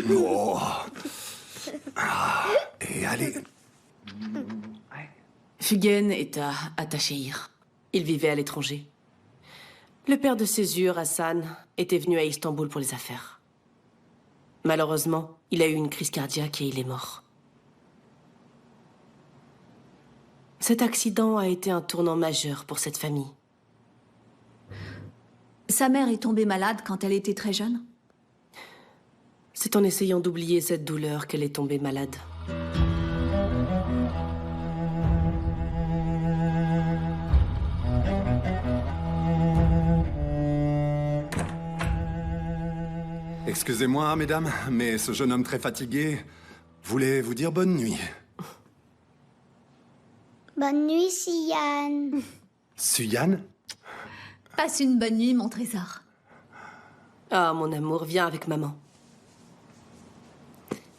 Oh. Et allez. Figen est à Ataşehir. Il vivait à l'étranger. Le père de Césure, Hassan, était venu à Istanbul pour les affaires. Malheureusement, il a eu une crise cardiaque et il est mort. Cet accident a été un tournant majeur pour cette famille. Sa mère est tombée malade quand elle était très jeune? C'est en essayant d'oublier cette douleur qu'elle est tombée malade. Excusez-moi, mesdames, mais ce jeune homme très fatigué voulait vous dire bonne nuit. Bonne nuit, Sian. Suyan? Passe une bonne nuit, mon trésor. Ah, mon amour, viens avec maman.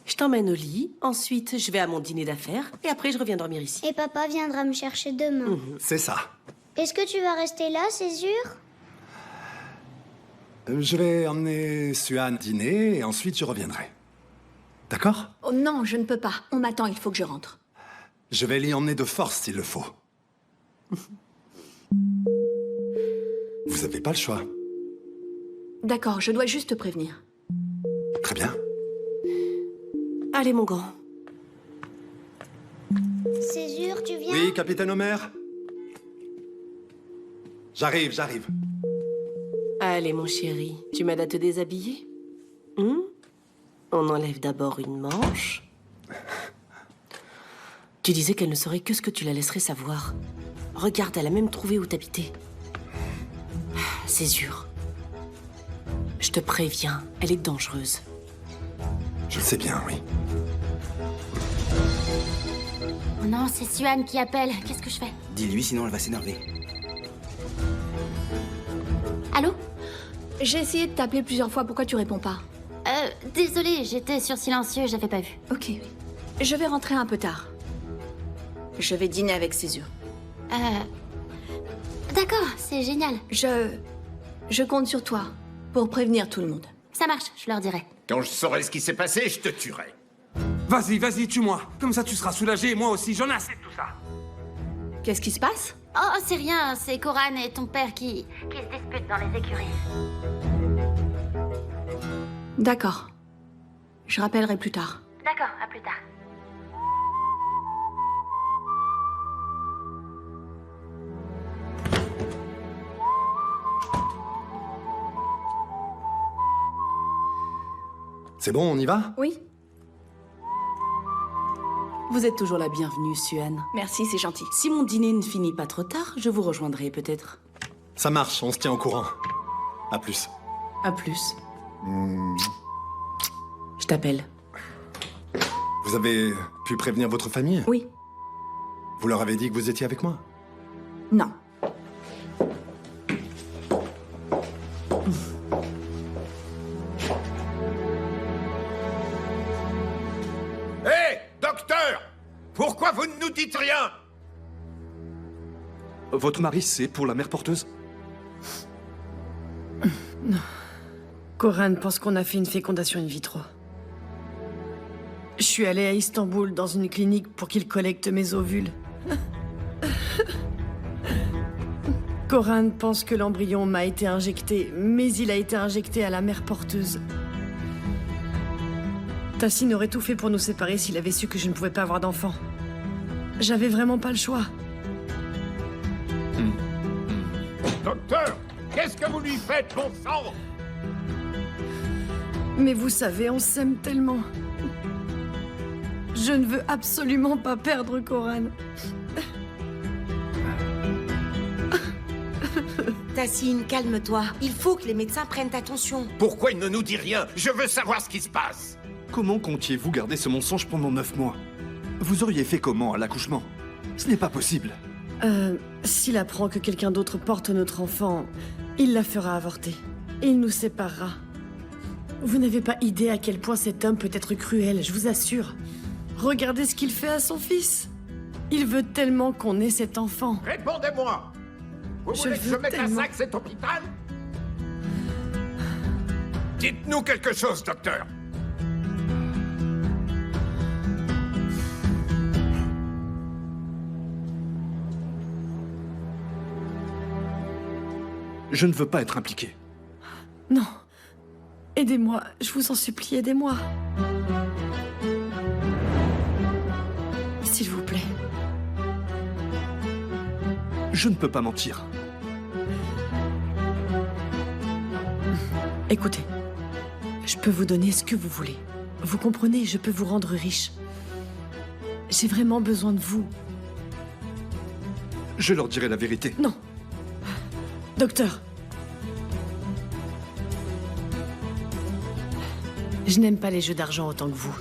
Je t'emmène au lit, ensuite je vais à mon dîner d'affaires, et après je reviens dormir ici. Et papa viendra me chercher demain. C'est ça. Est-ce que tu vas rester là, c'est sûr? Je vais emmener Suan dîner et ensuite je reviendrai. D'accord? Oh non, je ne peux pas. On m'attend, il faut que je rentre. Je vais l'y emmener de force s'il le faut. Vous avez pas le choix. D'accord, je dois juste te prévenir. Très bien. Allez, mon grand. C'est sûr, tu viens? Oui, capitaine Homer? J'arrive. Allez, mon chéri, tu m'aides à te déshabiller? On enlève d'abord une manche. Tu disais qu'elle ne saurait que ce que tu la laisserais savoir. Regarde, elle a même trouvé où t'habitais. Césure. Je te préviens, elle est dangereuse. Je sais bien, oui. Oh non, c'est Suan qui appelle. Qu'est-ce que je fais? Dis-lui, sinon elle va s'énerver. Allô? J'ai essayé de t'appeler plusieurs fois, pourquoi tu réponds pas? Désolée, j'étais sur silencieux, j'avais pas vu. Ok. Je vais rentrer un peu tard. Je vais dîner avec Césure. D'accord, c'est génial. Je compte sur toi pour prévenir tout le monde. Ça marche, je leur dirai. Quand je saurai ce qui s'est passé, je te tuerai. Vas-y, tue-moi. Comme ça, tu seras soulagé, et moi aussi. J'en ai assez de tout ça. Qu'est-ce qui se passe? Oh, c'est rien, c'est Coran et ton père qui se disputent dans les écuries. D'accord. Je rappellerai plus tard. D'accord, à plus tard. C'est bon, on y va? Oui? Vous êtes toujours la bienvenue, Suan. Merci, c'est gentil. Si mon dîner ne finit pas trop tard, je vous rejoindrai peut-être. Ça marche, on se tient au courant. À plus. À plus. Je t'appelle. Vous avez pu prévenir votre famille? Oui. Vous leur avez dit que vous étiez avec moi? Non. Hé, docteur! Pourquoi vous ne nous dites rien? Votre mari, c'est pour la mère porteuse? Coran pense qu'on a fait une fécondation in vitro. Je suis allée à Istanbul dans une clinique pour qu'il collecte mes ovules. Coran pense que l'embryon m'a été injecté, mais il a été injecté à la mère porteuse. Tassine aurait tout fait pour nous séparer s'il avait su que je ne pouvais pas avoir d'enfant. J'avais vraiment pas le choix. Docteur, qu'est-ce que vous lui faites, bon sang? Mais vous savez, on s'aime tellement. Je ne veux absolument pas perdre Coran. Tassine, calme-toi. Il faut que les médecins prennent attention. Pourquoi il ne nous dit rien? Je veux savoir ce qui se passe. Comment comptiez-vous garder ce mensonge pendant 9 mois? Vous auriez fait comment à l'accouchement? Ce n'est pas possible. S'il apprend que quelqu'un d'autre porte notre enfant, il la fera avorter. Et il nous séparera. Vous n'avez pas idée à quel point cet homme peut être cruel, je vous assure. Regardez ce qu'il fait à son fils. Il veut tellement qu'on ait cet enfant. Répondez-moi. Vous voulez que je mette à sac cet hôpital? Dites-nous quelque chose, docteur. Je ne veux pas être impliqué. Non. Aidez-moi, je vous en supplie, aidez-moi. S'il vous plaît. Je ne peux pas mentir. Écoutez, je peux vous donner ce que vous voulez. Vous comprenez, je peux vous rendre riche. J'ai vraiment besoin de vous. Je leur dirai la vérité. Non. Docteur. Je n'aime pas les jeux d'argent autant que vous.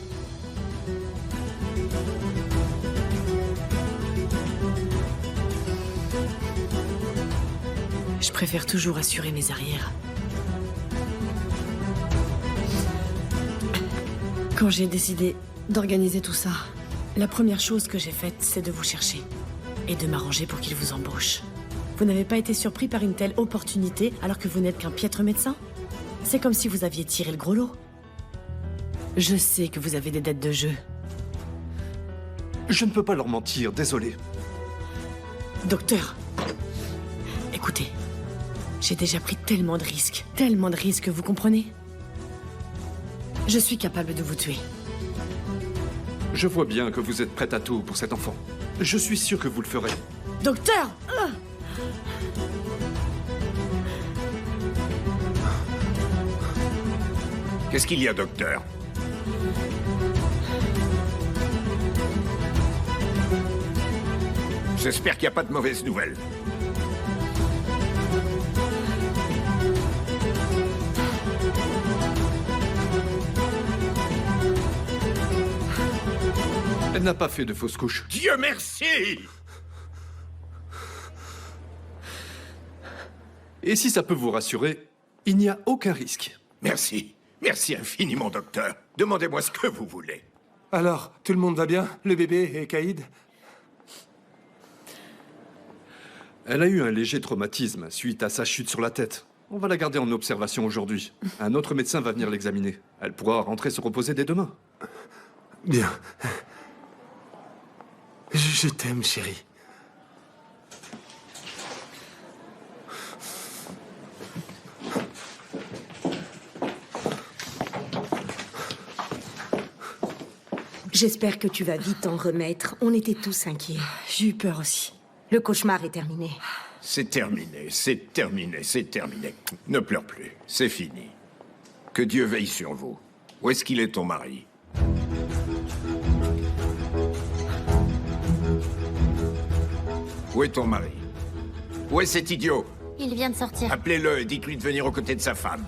Je préfère toujours assurer mes arrières. Quand j'ai décidé d'organiser tout ça, la première chose que j'ai faite, c'est de vous chercher et de m'arranger pour qu'il vous embauche. Vous n'avez pas été surpris par une telle opportunité alors que vous n'êtes qu'un piètre médecin? C'est comme si vous aviez tiré le gros lot. Je sais que vous avez des dettes de jeu. Je ne peux pas leur mentir, désolé. Docteur, écoutez, j'ai déjà pris tellement de risques, vous comprenez? Je suis capable de vous tuer. Je vois bien que vous êtes prête à tout pour cet enfant. Je suis sûr que vous le ferez. Docteur! Qu'est-ce qu'il y a, docteur? J'espère qu'il n'y a pas de mauvaises nouvelles. Elle n'a pas fait de fausses couches. Dieu merci! Et si ça peut vous rassurer, il n'y a aucun risque. Merci. Merci infiniment, docteur. Demandez-moi ce que vous voulez. Alors, tout le monde va bien? Le bébé et Caïd? Elle a eu un léger traumatisme suite à sa chute sur la tête. On va la garder en observation aujourd'hui. Un autre médecin va venir l'examiner. Elle pourra rentrer se reposer dès demain. Bien. Je t'aime, chérie. J'espère que tu vas vite t'en remettre. On était tous inquiets. J'ai eu peur aussi. Le cauchemar est terminé. C'est terminé, c'est terminé, c'est terminé. Ne pleure plus, c'est fini. Que Dieu veille sur vous. Où est-ce qu'il est, ton mari? Où est ton mari? Où est cet idiot? Il vient de sortir. Appelez-le et dites-lui de venir aux côtés de sa femme.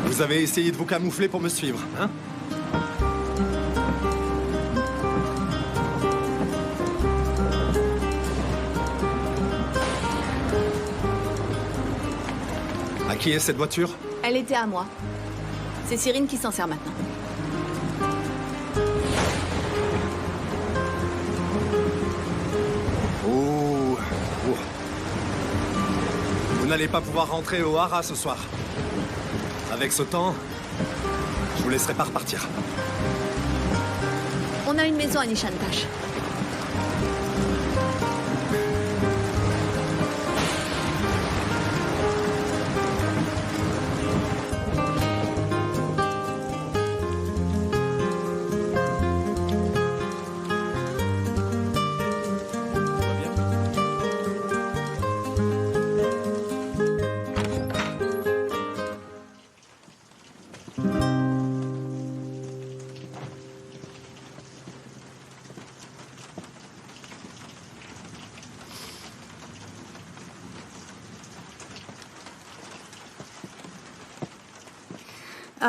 Vous avez essayé de vous camoufler pour me suivre, hein? À qui est cette voiture? Elle était à moi. C'est Cyrine qui s'en sert maintenant. Oh. Vous n'allez pas pouvoir rentrer au Hara ce soir. Avec ce temps, je vous laisserai pas repartir. On a une maison à Nishantash.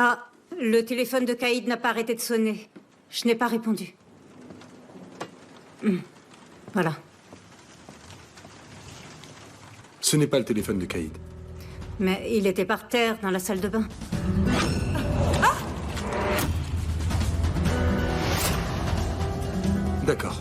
Ah, le téléphone de Caïd n'a pas arrêté de sonner. Je n'ai pas répondu. Voilà. Ce n'est pas le téléphone de Caïd. Mais il était par terre, dans la salle de bain. D'accord.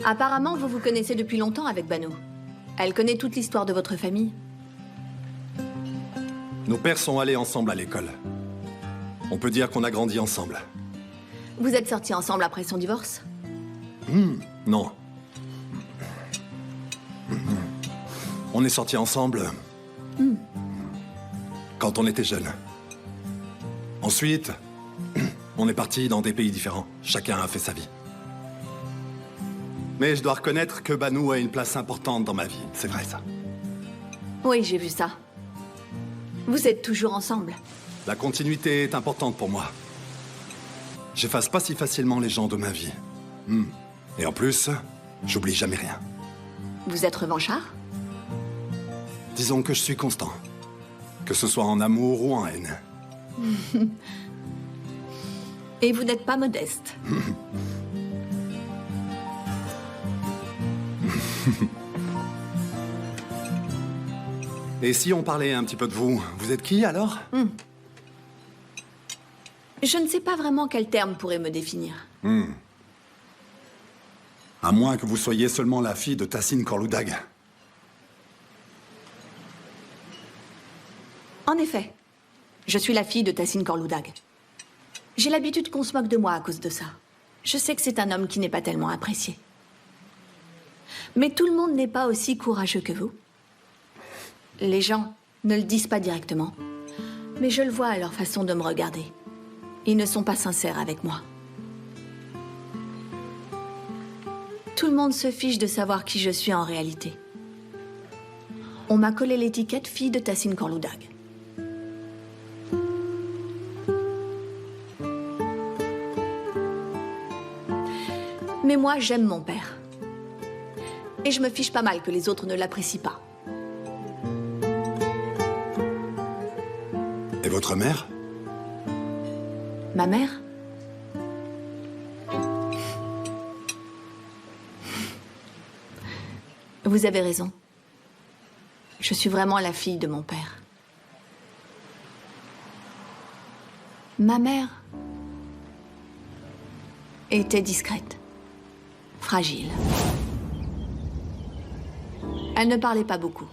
Apparemment, vous vous connaissez depuis longtemps avec Banu. Elle connaît toute l'histoire de votre famille. Nos pères sont allés ensemble à l'école. On peut dire qu'on a grandi ensemble. Vous êtes sortis ensemble après son divorce? Non. On est sortis ensemble quand on était jeunes. Ensuite, on est partis dans des pays différents. Chacun a fait sa vie. Mais je dois reconnaître que Banu a une place importante dans ma vie. C'est vrai, ça. Oui, j'ai vu ça. Vous êtes toujours ensemble. La continuité est importante pour moi. J'efface pas si facilement les gens de ma vie. Et en plus, j'oublie jamais rien. Vous êtes revanchard? Disons que je suis constant. Que ce soit en amour ou en haine. Et vous n'êtes pas modeste. Et si on parlait un petit peu de vous, vous êtes qui alors? Je ne sais pas vraiment quel terme pourrait me définir. À moins que vous soyez seulement la fille de Tassine Korloudag. En effet, je suis la fille de Tassine Korloudag. J'ai l'habitude qu'on se moque de moi à cause de ça. Je sais que c'est un homme qui n'est pas tellement apprécié. Mais tout le monde n'est pas aussi courageux que vous. Les gens ne le disent pas directement, mais je le vois à leur façon de me regarder. Ils ne sont pas sincères avec moi. Tout le monde se fiche de savoir qui je suis en réalité. On m'a collé l'étiquette fille de Tassine Korloudag. Mais moi, j'aime mon père. Et je me fiche pas mal que les autres ne l'apprécient pas. Et votre mère? Ma mère? Vous avez raison. Je suis vraiment la fille de mon père. Ma mère était discrète, fragile. Elle ne parlait pas beaucoup.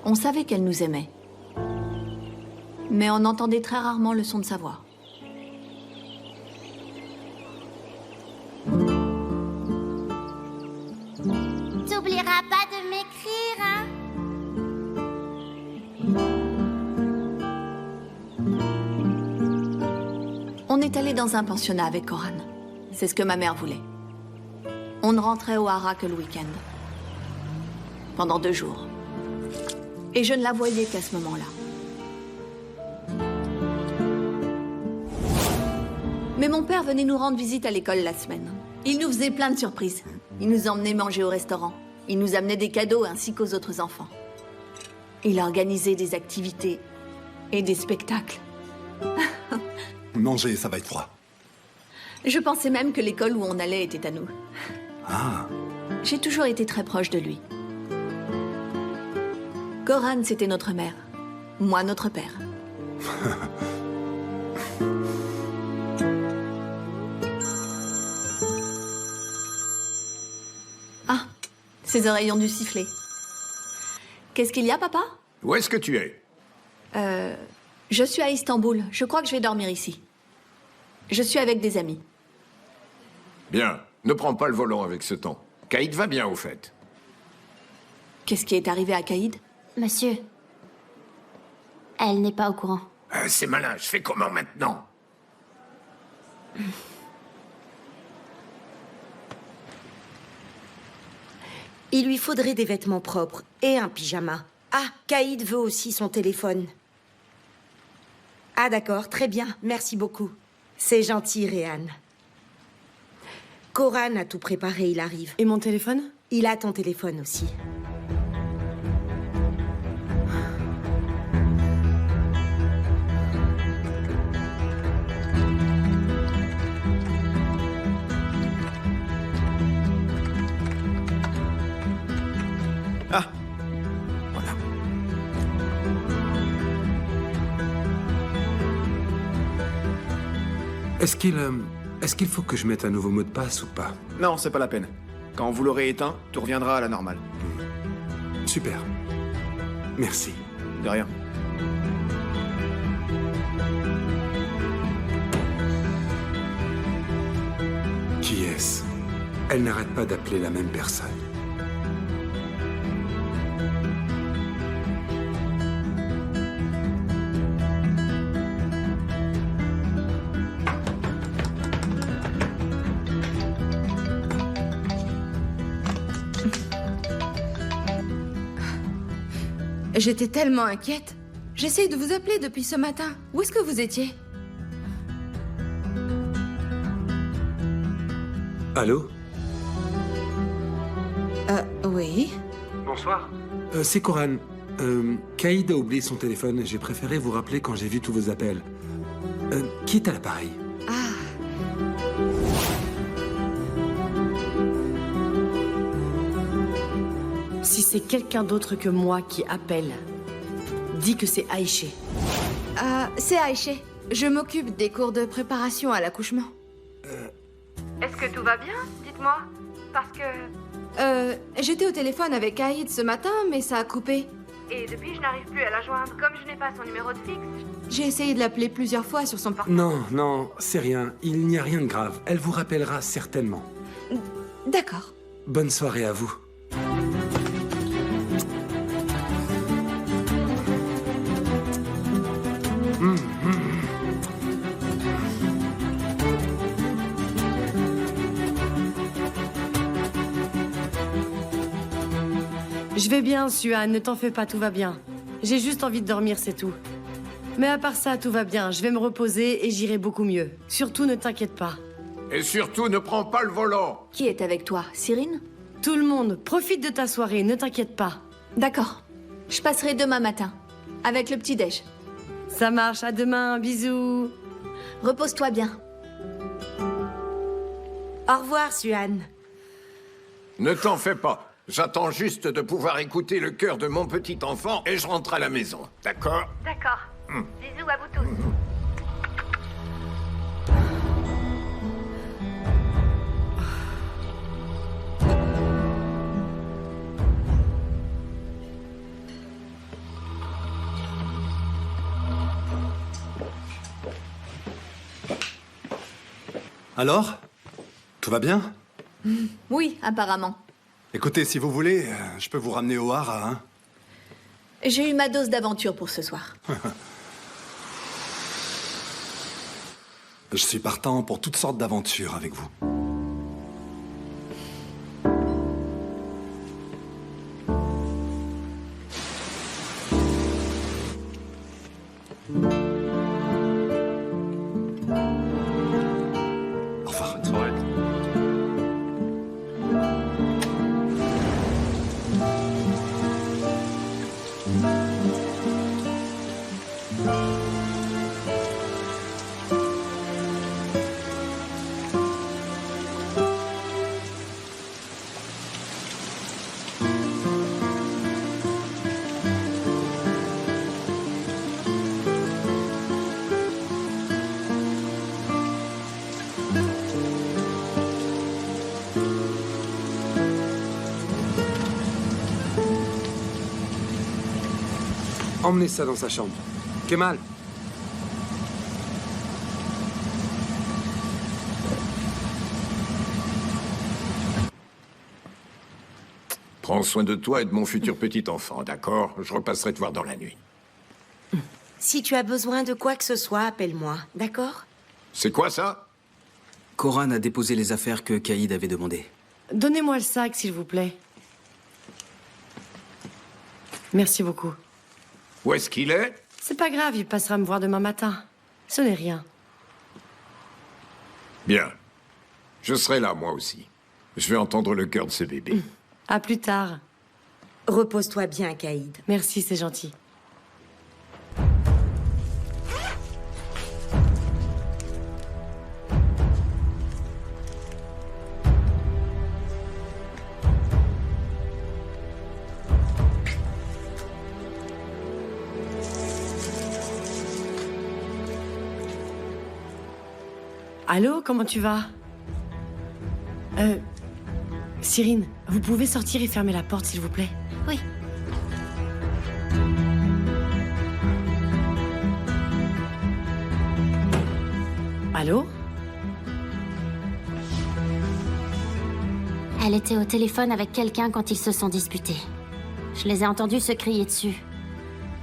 On savait qu'elle nous aimait. Mais on entendait très rarement le son de sa voix. T'oublieras pas de m'écrire, hein? On est allé dans un pensionnat avec Coran. C'est ce que ma mère voulait. On ne rentrait au Hara que le week-end. Pendant 2 jours. Et je ne la voyais qu'à ce moment-là. Mais mon père venait nous rendre visite à l'école la semaine. Il nous faisait plein de surprises. Il nous emmenait manger au restaurant. Il nous amenait des cadeaux ainsi qu'aux autres enfants. Il organisait des activités et des spectacles. Manger, ça va être froid. Je pensais même que l'école où on allait était à nous. Ah. J'ai toujours été très proche de lui. Coran, c'était notre mère. Moi, notre père. Ah, ses oreilles ont dû siffler. Qu'est-ce qu'il y a, papa? Où est-ce que tu es? Je suis à Istanbul. Je crois que je vais dormir ici. Je suis avec des amis. Bien. Ne prends pas le volant avec ce temps. Caïd va bien, au fait. Qu'est-ce qui est arrivé à Caïd? Monsieur, elle n'est pas au courant. C'est malin. Je fais comment maintenant? Il lui faudrait des vêtements propres et un pyjama. Ah, Caïd veut aussi son téléphone. Ah d'accord, très bien, merci beaucoup. C'est gentil, Réhan. Koran a tout préparé, il arrive. Et mon téléphone? Il a ton téléphone aussi. Ah, voilà. Est-ce qu'il faut que je mette un nouveau mot de passe ou pas? Non, c'est pas la peine. Quand vous l'aurez éteint, tout reviendra à la normale. Super. Merci. De rien. Qui est-ce? Elle n'arrête pas d'appeler la même personne. J'étais tellement inquiète. J'essaye de vous appeler depuis ce matin. Où est-ce que vous étiez? Allô? Oui. Bonsoir. C'est Koran. Caïd a oublié son téléphone. J'ai préféré vous rappeler quand j'ai vu tous vos appels. Qui est à l'appareil? Si c'est quelqu'un d'autre que moi qui appelle, dis que c'est Aïché. C'est Aïché. Je m'occupe des cours de préparation à l'accouchement. Est-ce que tout va bien? Dites-moi. Parce que... j'étais au téléphone avec Caïd ce matin, mais ça a coupé. Et depuis, je n'arrive plus à la joindre. Comme je n'ai pas son numéro de fixe, j'ai essayé de l'appeler plusieurs fois sur son portable. Non, c'est rien. Il n'y a rien de grave. Elle vous rappellera certainement. D'accord. Bonne soirée à vous. Je vais bien, Suhan, ne t'en fais pas, tout va bien. J'ai juste envie de dormir, c'est tout. Mais à part ça, tout va bien. Je vais me reposer et j'irai beaucoup mieux. Surtout, ne t'inquiète pas. Et surtout, ne prends pas le volant. Qui est avec toi? Cyrine? Tout le monde, profite de ta soirée, ne t'inquiète pas. D'accord. Je passerai demain matin. Avec le petit-déj. Ça marche, à demain, bisous. Repose-toi bien. Au revoir, Suhan. Ne t'en fais pas. J'attends juste de pouvoir écouter le cœur de mon petit enfant et je rentre à la maison. D'accord? D'accord. Bisous à vous tous. Alors? Tout va bien? Oui, apparemment. Écoutez, si vous voulez, je peux vous ramener au Hara, hein? J'ai eu ma dose d'aventure pour ce soir. Je suis partant pour toutes sortes d'aventures avec vous. Au revoir. Bonne soirée. Emmenez ça dans sa chambre. Kemal. Prends soin de toi et de mon futur petit-enfant, d'accord? Je repasserai te voir dans la nuit. Si tu as besoin de quoi que ce soit, appelle-moi, d'accord? C'est quoi ça? Corane a déposé les affaires que Caïd avait demandées. Donnez-moi le sac, s'il vous plaît. Merci beaucoup. Où est-ce qu'il est? C'est pas grave, il passera me voir demain matin. Ce n'est rien. Bien. Je serai là, moi aussi. Je vais entendre le cœur de ce bébé. À plus tard. Repose-toi bien, Caïd. Merci, c'est gentil. Allô, comment tu vas? Cyrine, vous pouvez sortir et fermer la porte, s'il vous plaît? Oui. Allô? Elle était au téléphone avec quelqu'un quand ils se sont disputés. Je les ai entendus se crier dessus.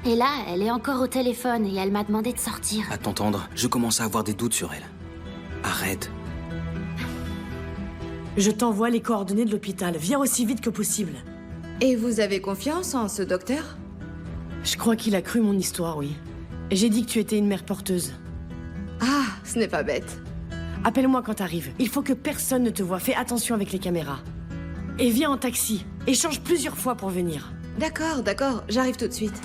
Et là, elle est encore au téléphone et elle m'a demandé de sortir. À t'entendre, je commence à avoir des doutes sur elle. Arrête. Je t'envoie les coordonnées de l'hôpital. Viens aussi vite que possible. Et vous avez confiance en ce docteur? Je crois qu'il a cru mon histoire, oui. J'ai dit que tu étais une mère porteuse. Ah, ce n'est pas bête. Appelle-moi quand t'arrives. Il faut que personne ne te voie. Fais attention avec les caméras. Et viens en taxi. Et change plusieurs fois pour venir. D'accord, d'accord. J'arrive tout de suite.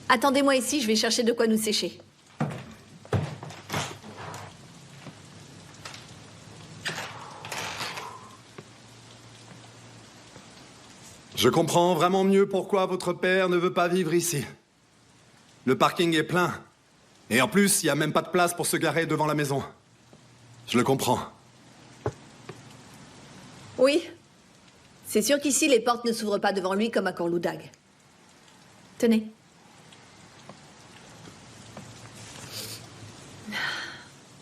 Attendez-moi ici, je vais chercher de quoi nous sécher. Je comprends vraiment mieux pourquoi votre père ne veut pas vivre ici. Le parking est plein. Et en plus, il n'y a même pas de place pour se garer devant la maison. Je le comprends. Oui. C'est sûr qu'ici, les portes ne s'ouvrent pas devant lui comme à Corloudag. Tenez.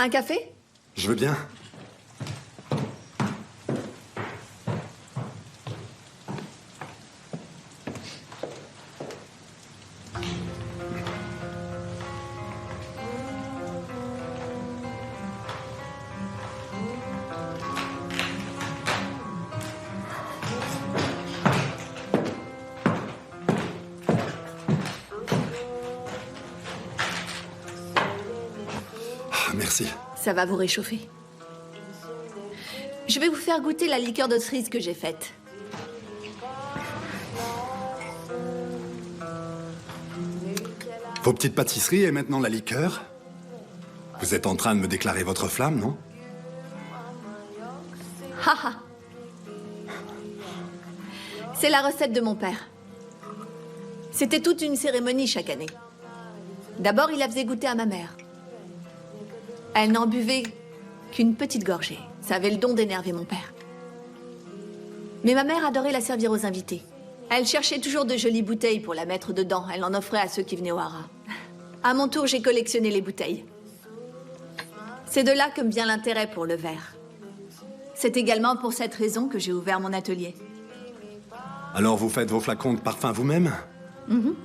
Un café? Je veux bien. Merci. Ça va vous réchauffer. Je vais vous faire goûter la liqueur de cerise que j'ai faite. Vos petites pâtisseries et maintenant la liqueur. Vous êtes en train de me déclarer votre flamme, non? Haha. C'est la recette de mon père. C'était toute une cérémonie chaque année. D'abord, il la faisait goûter à ma mère. Elle n'en buvait qu'une petite gorgée. Ça avait le don d'énerver mon père. Mais ma mère adorait la servir aux invités. Elle cherchait toujours de jolies bouteilles pour la mettre dedans. Elle en offrait à ceux qui venaient au haras. À mon tour, j'ai collectionné les bouteilles. C'est de là que me vient l'intérêt pour le verre. C'est également pour cette raison que j'ai ouvert mon atelier. Alors vous faites vos flacons de parfum vous-même? Mhm.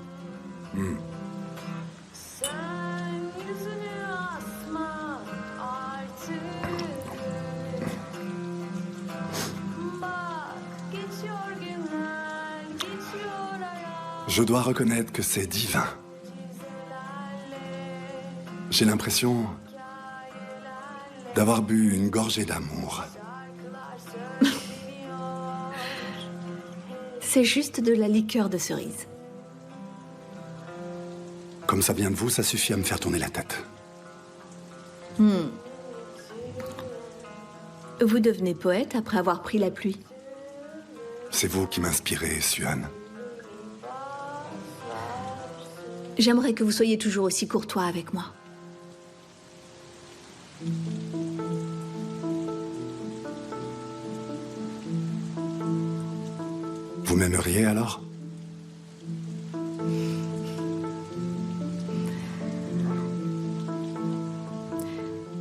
Je dois reconnaître que c'est divin. J'ai l'impression d'avoir bu une gorgée d'amour. C'est juste de la liqueur de cerise. Comme ça vient de vous, ça suffit à me faire tourner la tête. Vous devenez poète après avoir pris la pluie. C'est vous qui m'inspirez, Suan. J'aimerais que vous soyez toujours aussi courtois avec moi. Vous m'aimeriez alors?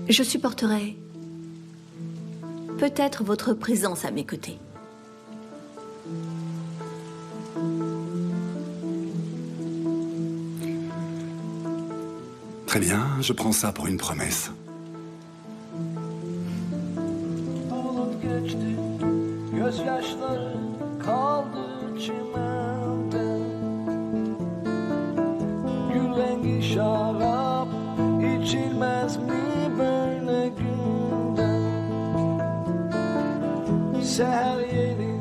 Je supporterai peut-être votre présence à mes côtés. Très bien, je prends ça pour une promesse. Bulut geçti, gözyaşları kaldı çimende. Gül rengi şarap içilmez mi böyle günde? Seher yeni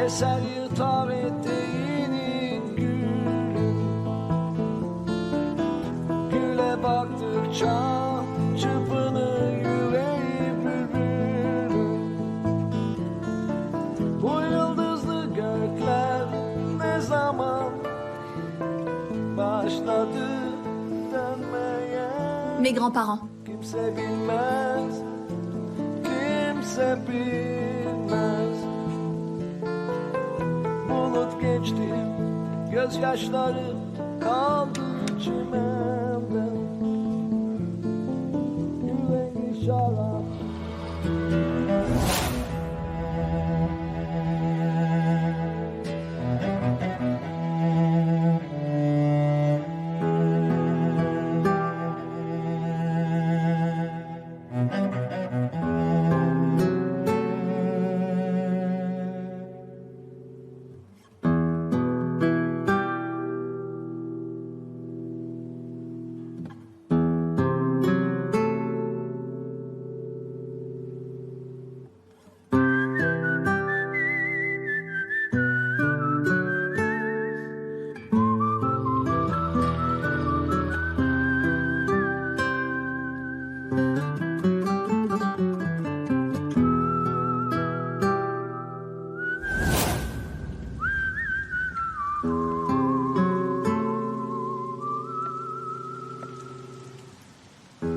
eser yırtar eteğini gülün. Güle baktıkça çırpınır yüreği bülbülün. Bu yıldızlı gökler ne zaman başladı dönmeye? Mes grands-parents. Kimse bilmez, kimse bilmez. Bulut geçti, gözyaşları kaldı çimende. Yüreği şarap.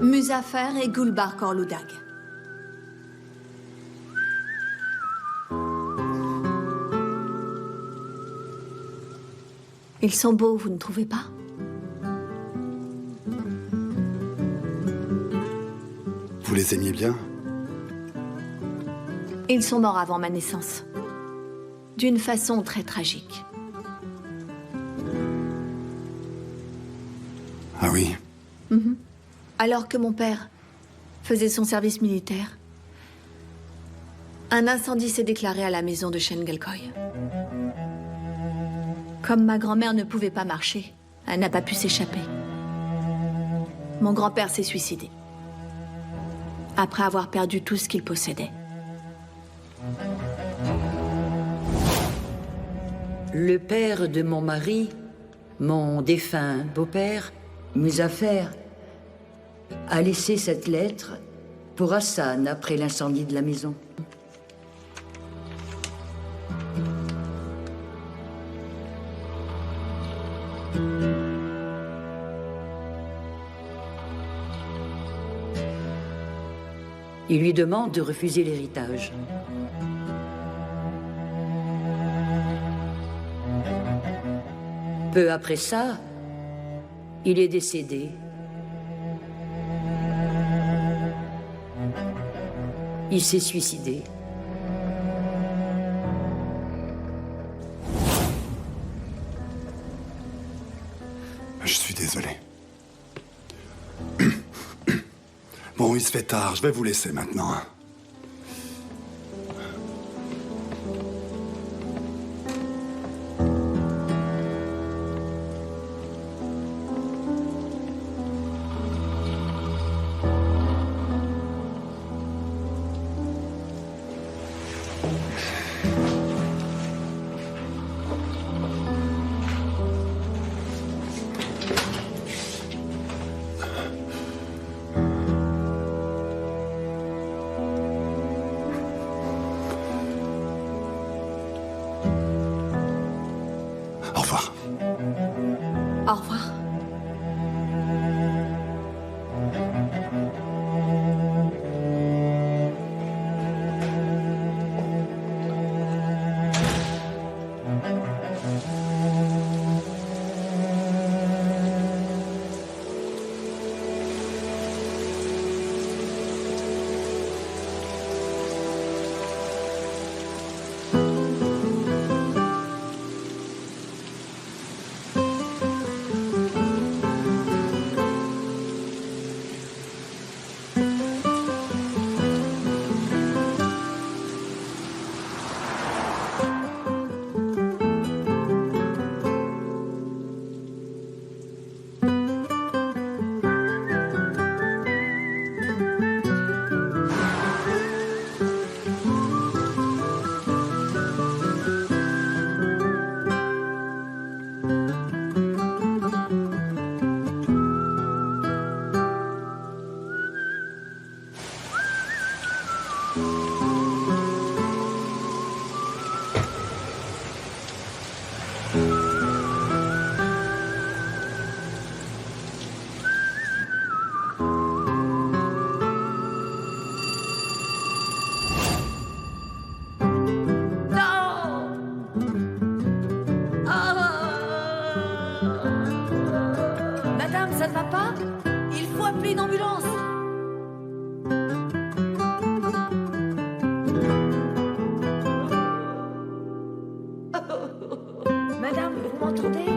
Muzafer et Gulbar Korludag. Ils sont beaux, vous ne trouvez pas? Vous les aimiez bien? Ils sont morts avant ma naissance. D'une façon très tragique. Ah oui? Mhm. Alors que mon père faisait son service militaire, un incendie s'est déclaré à la maison de Shengelkoy. Comme ma grand-mère ne pouvait pas marcher, elle n'a pas pu s'échapper. Mon grand-père s'est suicidé, après avoir perdu tout ce qu'il possédait. Le père de mon mari, mon défunt beau-père, Muzafer, a laissé cette lettre pour Hassan après l'incendie de la maison. Il lui demande de refuser l'héritage. Peu après ça, il est décédé. Il s'est suicidé. Je suis désolé. Bon, il se fait tard, je vais vous laisser maintenant. Au revoir. Madame, ça ne va pas? Il faut appeler une ambulance. Madame, vous m'entendez?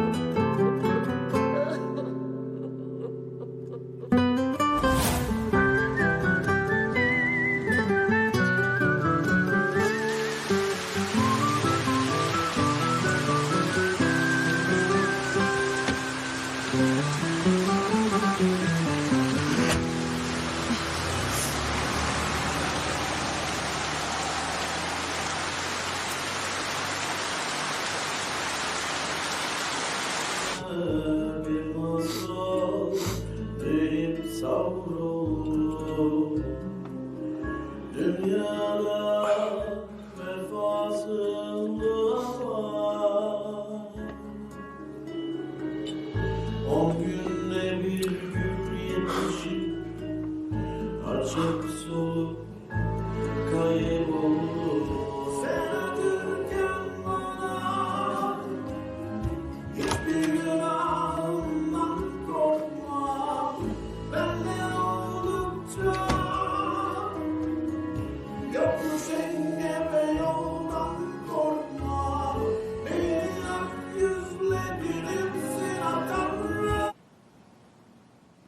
bir masal benim savrulur dünyada vefasında var 10 günde bir gül yetişip açık solup kaybolur sen acırken bana hiçbir günahımdan korkma benden oldukça yokmuş engel yoldan korkma beni ak yüzle birimsin Tanrı.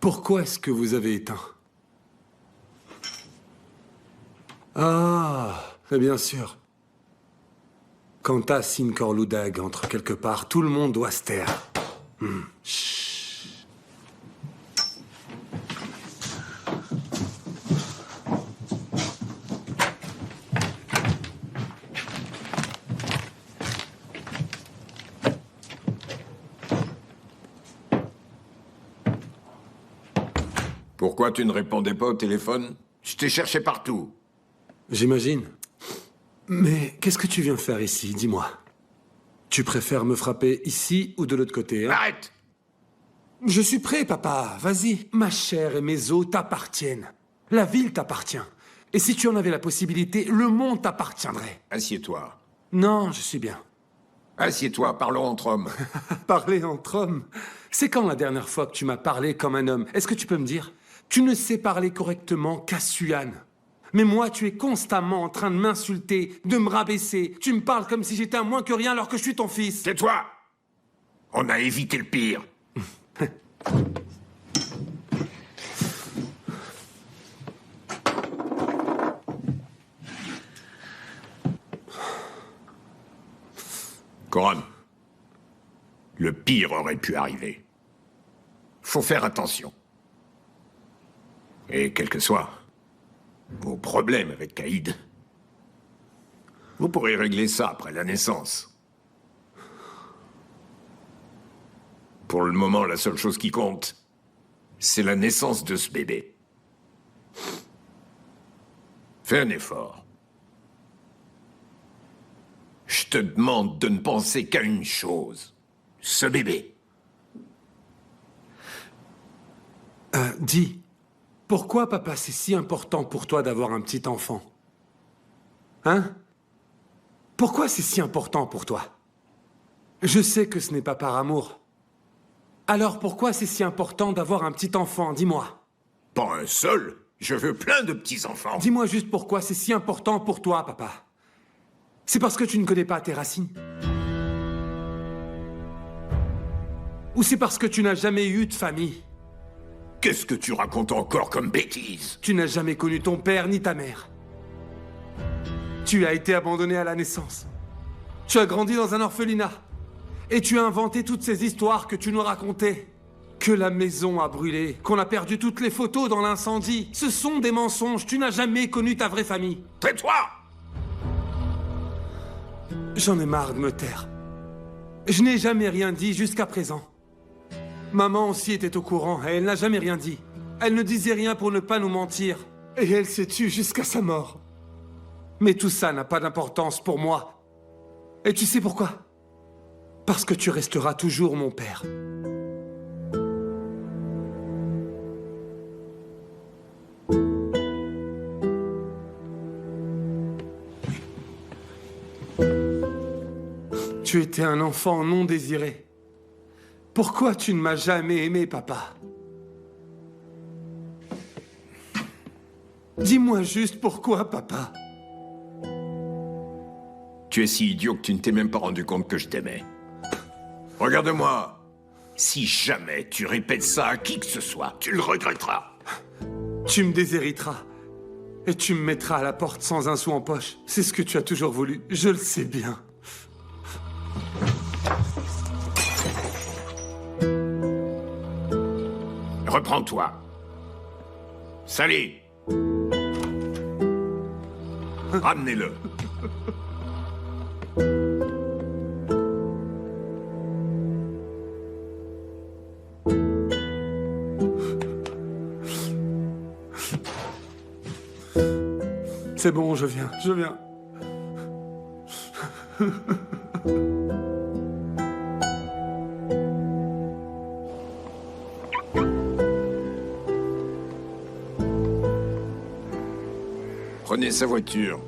Pourquoi est-ce que vous avez éteint? Ah, mais bien sûr. Quand Tassin Korludag entre quelque part, tout le monde doit se taire. Chut. Pourquoi tu ne répondais pas au téléphone? Je t'ai cherché partout. J'imagine. Mais qu'est-ce que tu viens faire ici, dis-moi? Tu préfères me frapper ici ou de l'autre côté, hein? Arrête! Je suis prêt, papa. Vas-y. Ma chair et mes os t'appartiennent. La ville t'appartient. Et si tu en avais la possibilité, le monde t'appartiendrait. Assieds-toi. Non, je suis bien. Assieds-toi, parlons entre hommes. Parler entre hommes? C'est quand la dernière fois que tu m'as parlé comme un homme? Est-ce que tu peux me dire? Tu ne sais parler correctement qu'à Suan. Mais moi, tu es constamment en train de m'insulter, de me rabaisser. Tu me parles comme si j'étais un moins que rien alors que je suis ton fils. Tais-toi! On a évité le pire. Coran, le pire aurait pu arriver. Faut faire attention. Et quel que soit vos problèmes avec Caïd, vous pourrez régler ça après la naissance. Pour le moment, la seule chose qui compte, c'est la naissance de ce bébé. Fais un effort. Je te demande de ne penser qu'à une chose. Ce bébé. Dis, pourquoi, papa, c'est si important pour toi d'avoir un petit enfant? Hein? Pourquoi c'est si important pour toi? Je sais que ce n'est pas par amour. Alors pourquoi c'est si important d'avoir un petit enfant? Dis-moi. Pas un seul. Je veux plein de petits-enfants. Dis-moi juste pourquoi c'est si important pour toi, papa. C'est parce que tu ne connais pas tes racines? Ou c'est parce que tu n'as jamais eu de famille? Qu'est-ce que tu racontes encore comme bêtises? Tu n'as jamais connu ton père ni ta mère. Tu as été abandonné à la naissance. Tu as grandi dans un orphelinat. Et tu as inventé toutes ces histoires que tu nous racontais. Que la maison a brûlé, qu'on a perdu toutes les photos dans l'incendie. Ce sont des mensonges. Tu n'as jamais connu ta vraie famille. Tais-toi! J'en ai marre de me taire. Je n'ai jamais rien dit jusqu'à présent. Maman aussi était au courant et elle n'a jamais rien dit. Elle ne disait rien pour ne pas nous mentir. Et elle s'est tue jusqu'à sa mort. Mais tout ça n'a pas d'importance pour moi. Et tu sais pourquoi? Parce que tu resteras toujours mon père. Tu étais un enfant non désiré. Pourquoi tu ne m'as jamais aimé, papa? Dis-moi juste pourquoi, papa. Tu es si idiot que tu ne t'es même pas rendu compte que je t'aimais. Regarde-moi. Si jamais tu répètes ça à qui que ce soit, tu le regretteras. Tu me déshériteras. Et tu me mettras à la porte sans un sou en poche. C'est ce que tu as toujours voulu. Je le sais bien. Reprends-toi. Sally. Ramenez-le. C'est bon, je viens, je viens. Prenez sa voiture.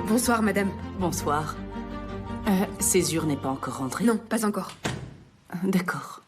Bonsoir, madame. Bonsoir. Césure n'est pas encore rentrée? Non, pas encore. D'accord.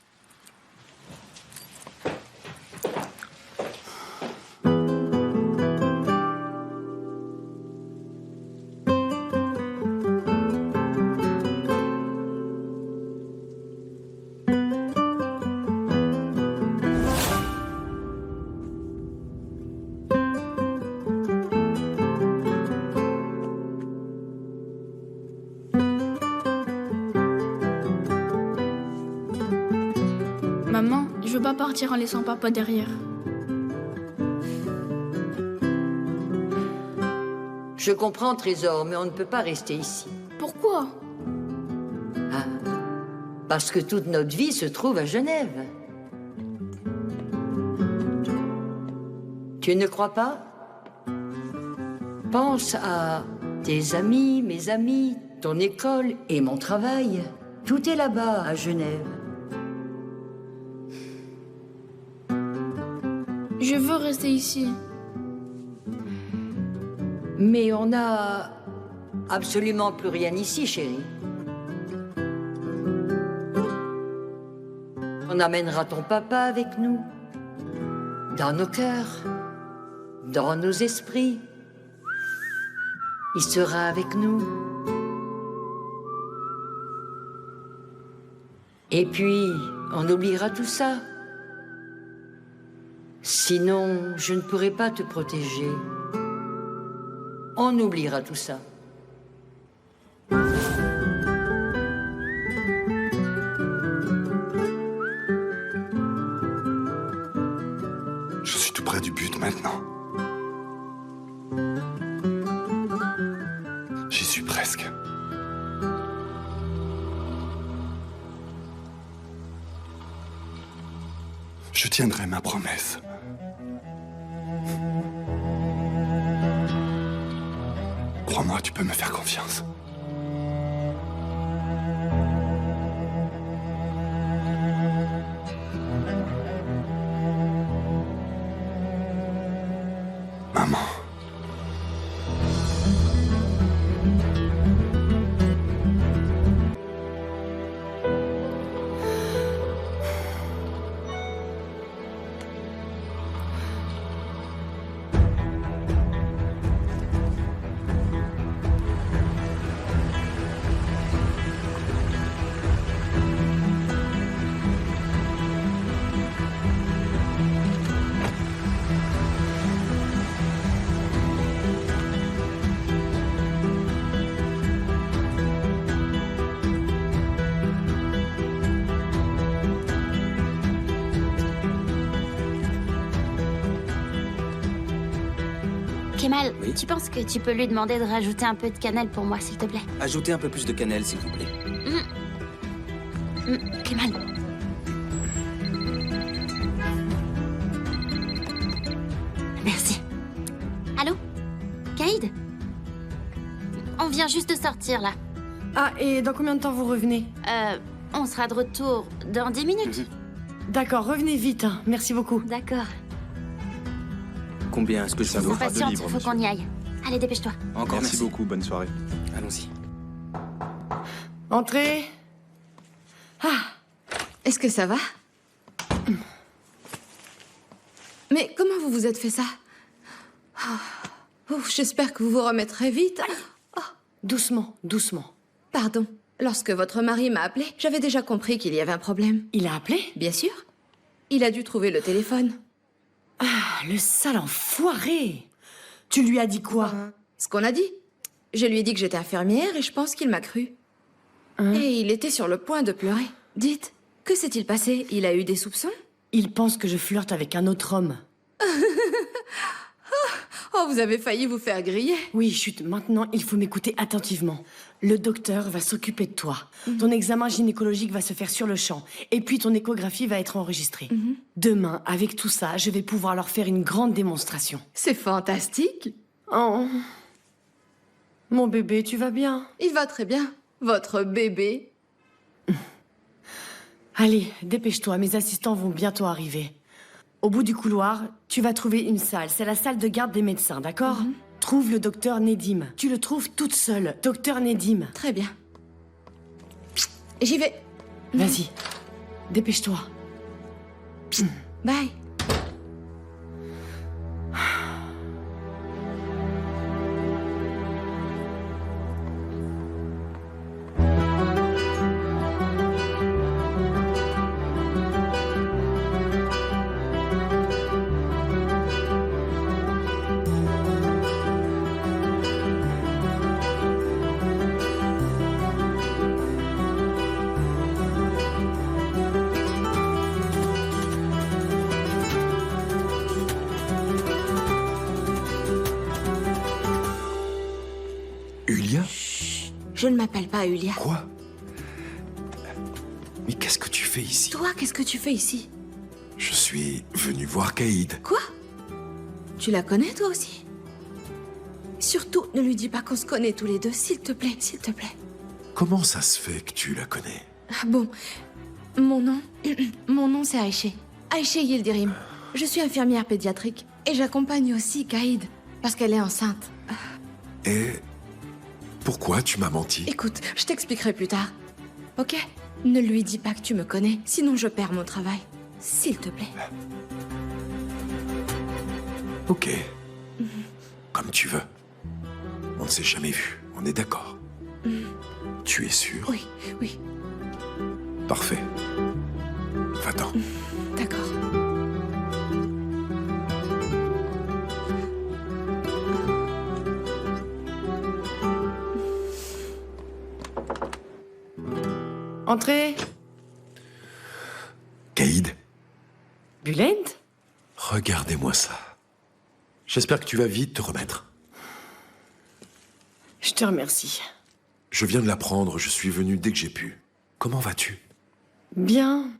Maman, je veux pas partir en laissant papa derrière. Je comprends, Trésor, mais on ne peut pas rester ici. Pourquoi? Ah, parce que toute notre vie se trouve à Genève. Tu ne crois pas? Pense à Tes amis, mes amis, ton école et mon travail. Tout est là-bas, à Genève. Je veux rester ici. Mais on n'a absolument plus rien ici, chérie. On amènera ton papa avec nous. Dans nos cœurs. Dans nos esprits. Il sera avec nous. Et puis, on oubliera tout ça. Sinon, je ne pourrai pas te protéger. On oubliera tout ça. Je suis tout près du but maintenant. J'y suis presque. Je tiendrai ma promesse. Crois-moi, tu peux me faire confiance. Maman. Kemal, tu penses que tu peux lui demander de rajouter un peu de cannelle pour moi, s'il te plaît? Ajoutez un peu plus de cannelle, s'il vous plaît. Kemal. Merci. Allô? Caïd? On vient juste de sortir, là. Ah, et dans combien de temps vous revenez? On sera de retour dans 10 minutes. D'accord, revenez vite, hein. Merci beaucoup. D'accord. Combien est-ce que ça On vaut? patiente, faut qu'on y aille. Allez, dépêche-toi. Encore Merci beaucoup, bonne soirée. Allons-y. Entrez. Est-ce que ça va? Mais comment vous vous êtes fait ça? Ouf, j'espère que vous vous remettrez vite. Doucement, doucement. Pardon. Lorsque votre mari m'a appelé, j'avais déjà compris qu'il y avait un problème. Il a appelé? Bien sûr. Il a dû trouver le téléphone. Le sale enfoiré! Tu lui as dit quoi? Ce qu'on a dit. Je lui ai dit que j'étais infirmière et je pense qu'il m'a cru. Et il était sur le point de pleurer. Dites, que s'est-il passé? Il a eu des soupçons? Il pense que je flirte avec un autre homme. Oh, vous avez failli vous faire griller. Oui, chut, maintenant il faut m'écouter attentivement. Le docteur va s'occuper de toi. Ton examen gynécologique va se faire sur le champ. Et puis ton échographie va être enregistrée. Demain, avec tout ça, je vais pouvoir leur faire une grande démonstration. C'est fantastique. Oh. Mon bébé, tu vas bien? Il va très bien. Votre bébé. Allez, dépêche-toi, mes assistants vont bientôt arriver. Au bout du couloir, tu vas trouver une salle. C'est la salle de garde des médecins, d'accord? Trouve le docteur Nedim. Tu le trouves toute seule. Docteur Nedim. Très bien. J'y vais. Vas-y. Dépêche-toi. Bye. Je ne m'appelle pas Yulia. Quoi? Mais qu'est-ce que tu fais ici? Toi, qu'est-ce que tu fais ici? Je suis venu voir Caïd. Quoi? Tu la connais, toi aussi? surtout, ne lui dis pas qu'on se connaît tous les deux, s'il te plaît, s'il te plaît. Comment ça se fait que tu la connais? Ah bon, mon nom c'est Aïché. Aïché Yildirim. Je suis infirmière pédiatrique et j'accompagne aussi Kaïd parce qu'elle est enceinte. Et pourquoi tu m'as menti? Écoute, je t'expliquerai plus tard. Ok? Ne lui dis pas que tu me connais, sinon je perds mon travail. S'il te plaît. Ok. Comme tu veux. On ne s'est jamais vu, on est d'accord? Tu es sûr? Oui, oui. Parfait. Va-t'en. D'accord. Entrez. Kaïd, Bülent? regardez-moi ça. J'espère que tu vas vite te remettre. Je te remercie. Je viens de l'apprendre, je suis venu dès que j'ai pu. Comment vas-tu? Bien.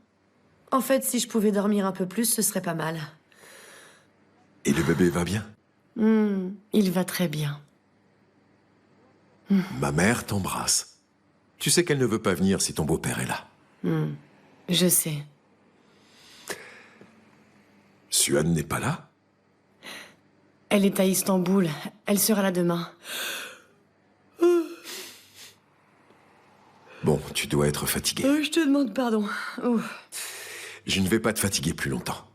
En fait, si je pouvais dormir un peu plus, ce serait pas mal. Et le bébé va bien? Il va très bien. Ma mère t'embrasse. Tu sais qu'elle ne veut pas venir si ton beau-père est là. Je sais. Suhan n'est pas là? Elle est à Istanbul. Elle sera là demain. Bon, tu dois être fatigué. Je te demande pardon. Oh. Je ne vais pas te fatiguer plus longtemps.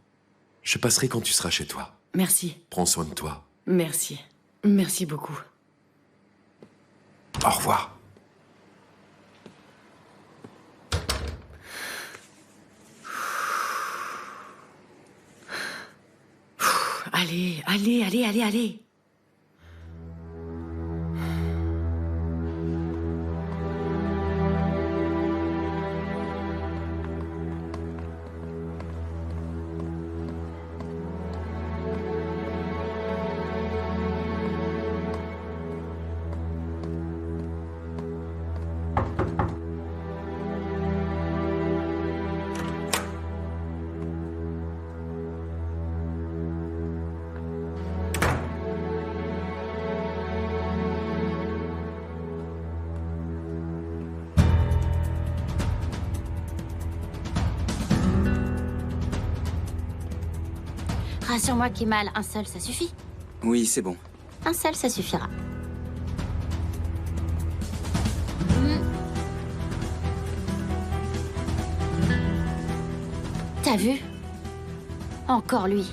Je passerai quand tu seras chez toi. Merci. Prends soin de toi. Merci. Merci beaucoup. Au revoir. Allez, allez, allez, allez, allez. Rassure-moi, Kemal, un seul, ça suffit. Oui, c'est bon. Un seul, ça suffira. T'as vu? Encore lui.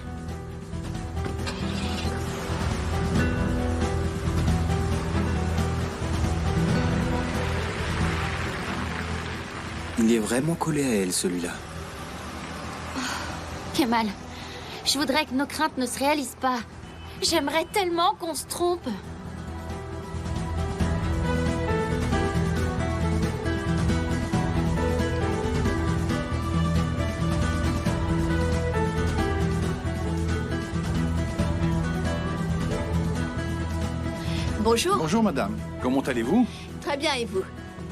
Il est vraiment collé à elle, celui-là. Kemal, je voudrais que nos craintes ne se réalisent pas. J'aimerais tellement qu'on se trompe. Bonjour. Bonjour madame, comment allez-vous? Très bien, et vous?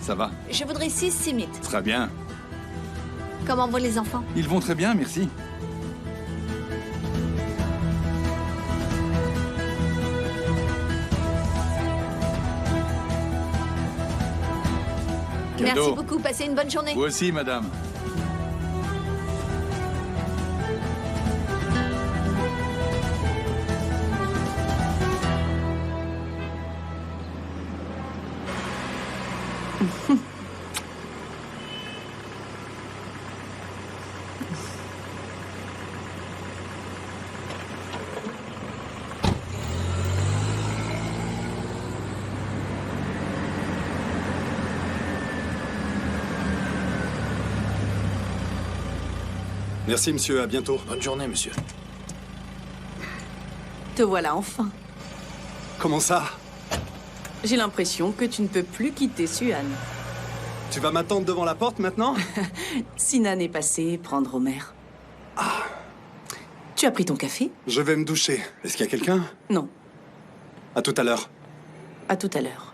Ça va? Je voudrais 6 simites. Très bien. Comment vont les enfants? Ils vont très bien, merci. Merci Cadeau. beaucoup, passez une bonne journée. Vous aussi, madame. Merci, monsieur. À bientôt. Bonne journée, monsieur. Te voilà enfin. Comment ça? J'ai l'impression que tu ne peux plus quitter Suhan. Tu vas m'attendre devant la porte maintenant? Sinan est passé prendre Omer. Ah. Tu as pris ton café? Je vais me doucher. Est-ce qu'il y a quelqu'un? Non. À tout à l'heure. À tout à l'heure.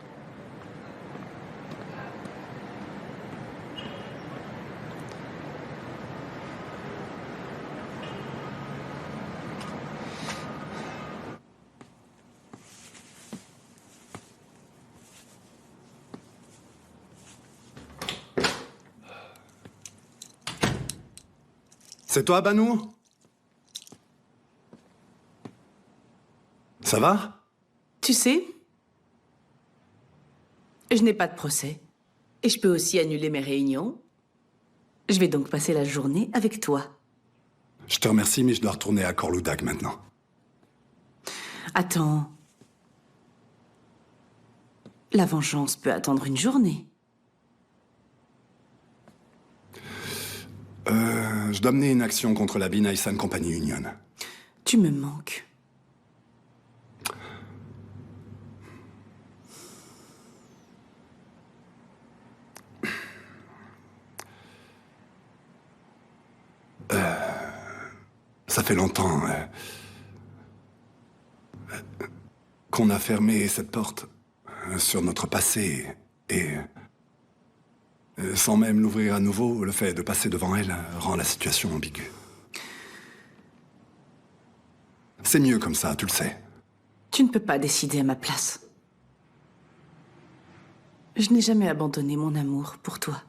C'est toi, Banou? Ça va? Tu sais, je n'ai pas de procès. Et je peux aussi annuler mes réunions. Je vais donc passer la journée avec toi. Je te remercie, mais je dois retourner à Corloudag maintenant. Attends. La vengeance peut attendre une journée. Je dois mener une action contre la Binaisan Company Union. Tu me manques. Ça fait longtemps qu'on a fermé cette porte sur notre passé et sans même l'ouvrir à nouveau, le fait de passer devant elle rend la situation ambiguë. C'est mieux comme ça, tu le sais. Tu ne peux pas décider à ma place. Je n'ai jamais abandonné mon amour pour toi.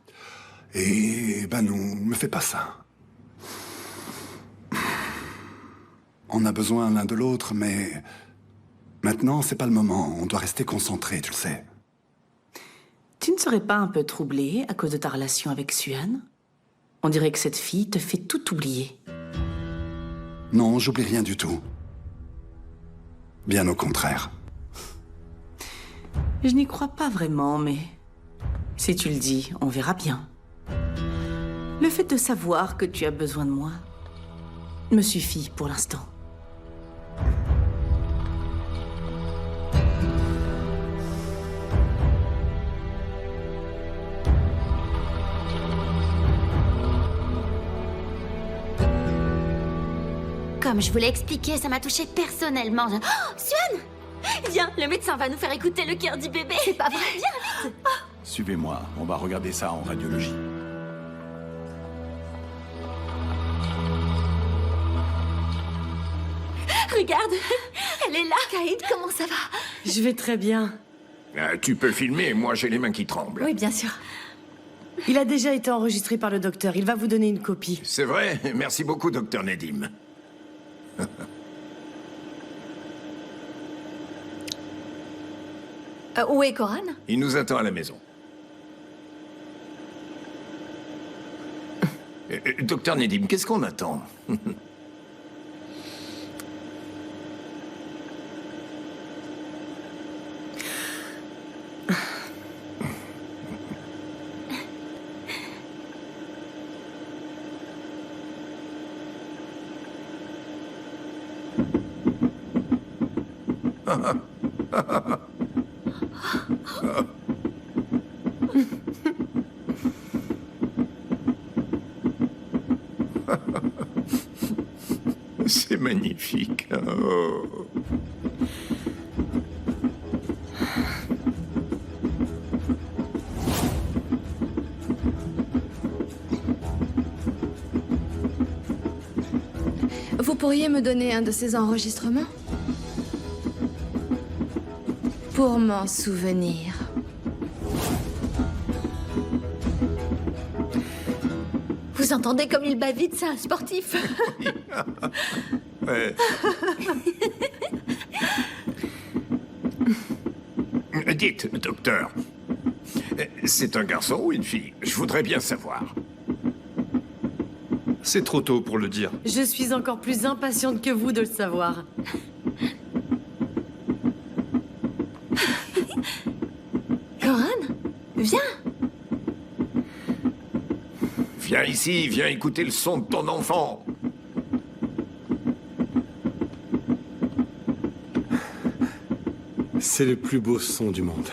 Et Banou, me fais pas ça. On a besoin l'un de l'autre, mais maintenant, c'est pas le moment. On doit rester concentré, tu le sais. Tu ne serais pas un peu troublé à cause de ta relation avec Suan? On dirait que cette fille te fait tout oublier. Non, j'oublie rien du tout. Bien au contraire. Je n'y crois pas vraiment, mais si tu le dis, on verra bien. Le fait de savoir que tu as besoin de moi me suffit pour l'instant. Comme je vous l'ai expliqué, ça m'a touché personnellement. Oh, Suan! Viens, le médecin va nous faire écouter le cœur du bébé. C'est pas vrai, viens vite. Suivez-moi, on va regarder ça en radiologie. Regarde, elle est là. Kaïd, comment ça va? Je vais très bien. Tu peux filmer, moi j'ai les mains qui tremblent. Oui, bien sûr. Il a déjà été enregistré par le docteur. Il va vous donner une copie. C'est vrai, merci beaucoup, docteur Nedim. Où est Coran? Il nous attend à la maison. Docteur Nedim, qu'est-ce qu'on attend? C'est magnifique. Oh. Vous pourriez me donner un de ces enregistrements? Pour m'en souvenir. Vous entendez comme il bat vite, c'est un sportif. Ouais. Dites, docteur, c'est un garçon ou une fille? Je voudrais bien savoir. C'est trop tôt pour le dire. Je suis encore plus impatiente que vous de le savoir. Coran, viens. Viens ici, viens écouter le son de ton enfant. C'est le plus beau son du monde.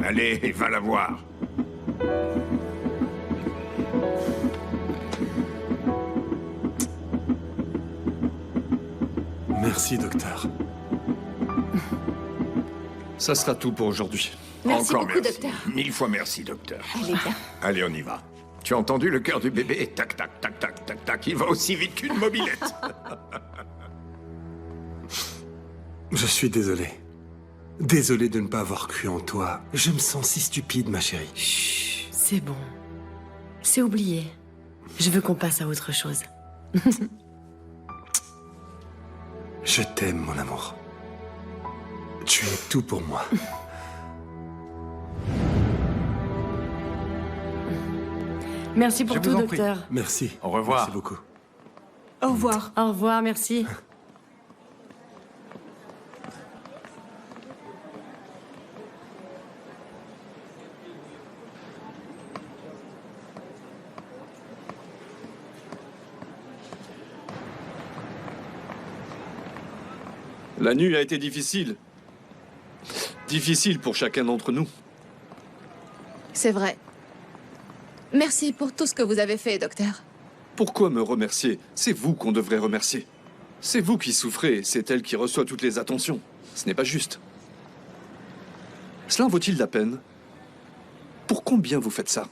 Allez, va la voir. Merci, docteur. Ça sera tout pour aujourd'hui. Merci Encore beaucoup, merci. docteur. 1000 fois merci, docteur. Elle est bien. Allez, on y va. Tu as entendu le cœur du bébé? Tac, tac, tac, tac, tac, tac. Il va aussi vite qu'une mobilette. Je suis désolé. Désolé de ne pas avoir cru en toi. Je me sens si stupide, ma chérie. Chut, c'est bon. C'est oublié. Je veux qu'on passe à autre chose. Je t'aime, mon amour. Tu es tout pour moi. Merci pour Je tout, vous en prie. docteur. Merci. Au revoir. Merci beaucoup. Au revoir. Au revoir, merci. La nuit a été difficile. Difficile pour chacun d'entre nous. C'est vrai. Merci pour tout ce que vous avez fait, docteur. Pourquoi me remercier? C'est vous qu'on devrait remercier. C'est vous qui souffrez, c'est elle qui reçoit toutes les attentions. Ce n'est pas juste. Cela en vaut-il la peine? Pour combien vous faites ça?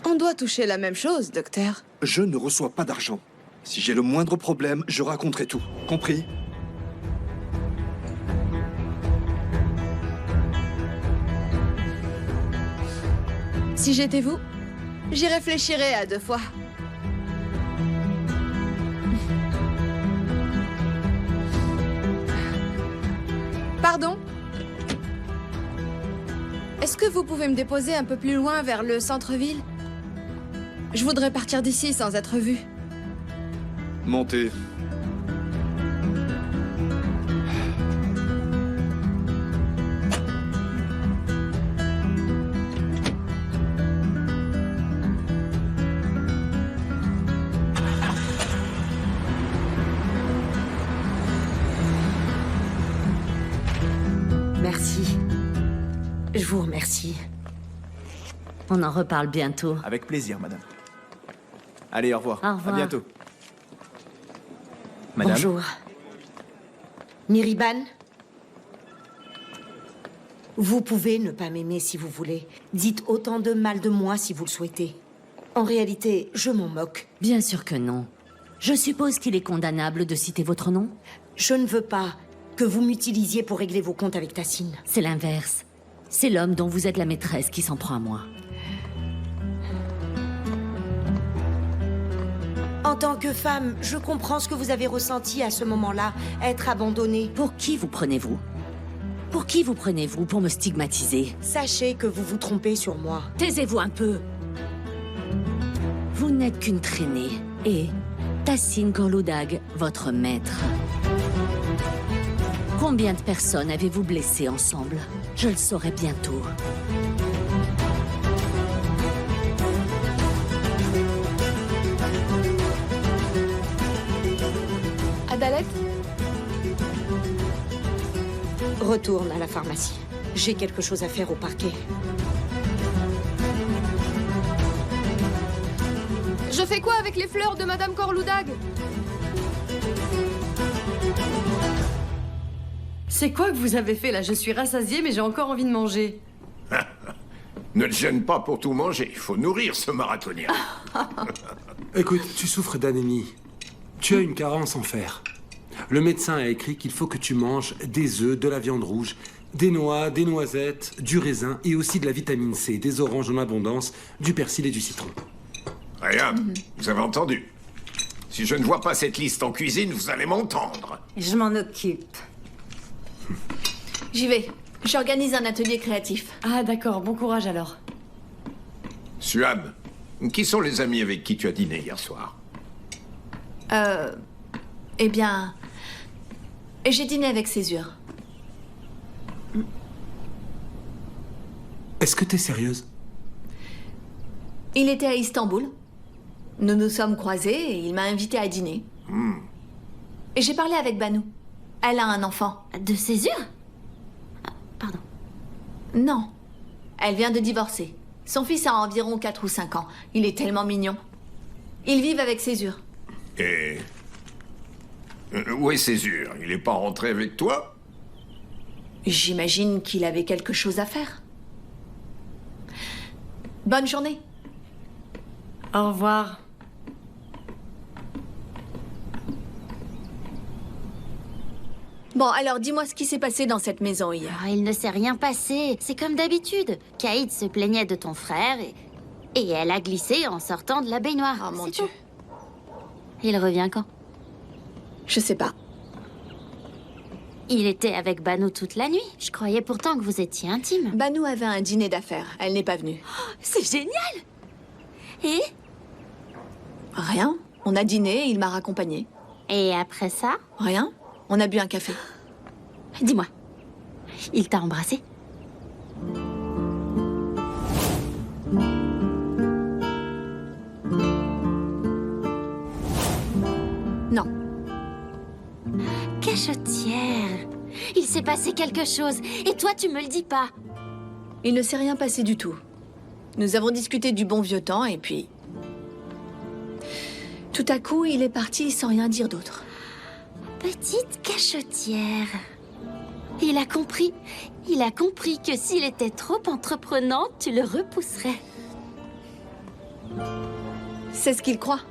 On doit toucher la même chose, docteur. Je ne reçois pas d'argent. Si j'ai le moindre problème, je raconterai tout. Compris? Si j'étais vous, j'y réfléchirais à 2 fois. Pardon? Est-ce que vous pouvez me déposer un peu plus loin vers le centre-ville? Je voudrais partir d'ici sans être vue. Montez. Merci. Je vous remercie. On en reparle bientôt. Avec plaisir, madame. Allez, au revoir. Au revoir. À bientôt. Madame. Bonjour. Miriban, vous pouvez ne pas m'aimer si vous voulez. Dites autant de mal de moi si vous le souhaitez. En réalité, je m'en moque. Bien sûr que non. Je suppose qu'il est condamnable de citer votre nom? Je ne veux pas que vous m'utilisiez pour régler vos comptes avec Tassine. C'est l'inverse. C'est l'homme dont vous êtes la maîtresse qui s'en prend à moi. En tant que femme, je comprends ce que vous avez ressenti à ce moment-là, être abandonnée. Pour qui vous prenez-vous? Pour qui vous prenez-vous pour me stigmatiser? Sachez que vous vous trompez sur moi. Taisez-vous un peu. Vous n'êtes qu'une traînée. Et Tassine Corloudag, votre maître. Combien de personnes avez-vous blessées ensemble? Je le saurai bientôt. Adalet? Retourne à la pharmacie. J'ai quelque chose à faire au parquet. Je fais quoi avec les fleurs de Madame Corloudag? C'est quoi que vous avez fait là? Je suis rassasiée, mais j'ai encore envie de manger. Ne te gêne pas pour tout manger. Il faut nourrir ce marathonien. Écoute, tu souffres d'anémie. Tu as une carence en fer. Le médecin a écrit qu'il faut que tu manges des œufs, de la viande rouge, des noix, des noisettes, du raisin et aussi de la vitamine C, des oranges en abondance, du persil et du citron. Rien. Vous avez entendu. Si je ne vois pas cette liste en cuisine, vous allez m'entendre. Je m'en occupe. J'y vais. J'organise un atelier créatif. Ah d'accord, bon courage alors. Suam, qui sont les amis avec qui tu as dîné hier soir? Eh bien... J'ai dîné avec Césure. Est-ce que t'es sérieuse? Il était à Istanbul. Nous nous sommes croisés et il m'a invité à dîner. Et j'ai parlé avec Banu. Elle a un enfant. De Césure? Pardon. Non. Elle vient de divorcer. Son fils a environ 4 ou 5 ans. Il est tellement mignon. Ils vivent avec Césure. Et... où est Césure? Il n'est pas rentré avec toi? J'imagine qu'il avait quelque chose à faire. Bonne journée. Au revoir. Bon, alors dis-moi ce qui s'est passé dans cette maison hier. Oh, il ne s'est rien passé. C'est comme d'habitude. Caïd se plaignait de ton frère et elle a glissé en sortant de la baignoire. Oh mon C'est Dieu. tout. Il revient quand? Je sais pas. Il était avec Banu toute la nuit. Je croyais pourtant que vous étiez intimes. Banu avait un dîner d'affaires. Elle n'est pas venue. Oh, c'est génial! Et? Rien. On a dîné et il m'a raccompagnée. Et après ça? Rien. On a bu un café. Dis-moi, il t'a embrassé? Non. Cachotière. Il s'est passé quelque chose. Et toi, tu me le dis pas. Il ne s'est rien passé du tout. Nous avons discuté du bon vieux temps et puis... Tout à coup, il est parti sans rien dire d'autre. Petite cachotière. Il a compris. Il a compris que s'il était trop entreprenant, tu le repousserais. C'est ce qu'il croit.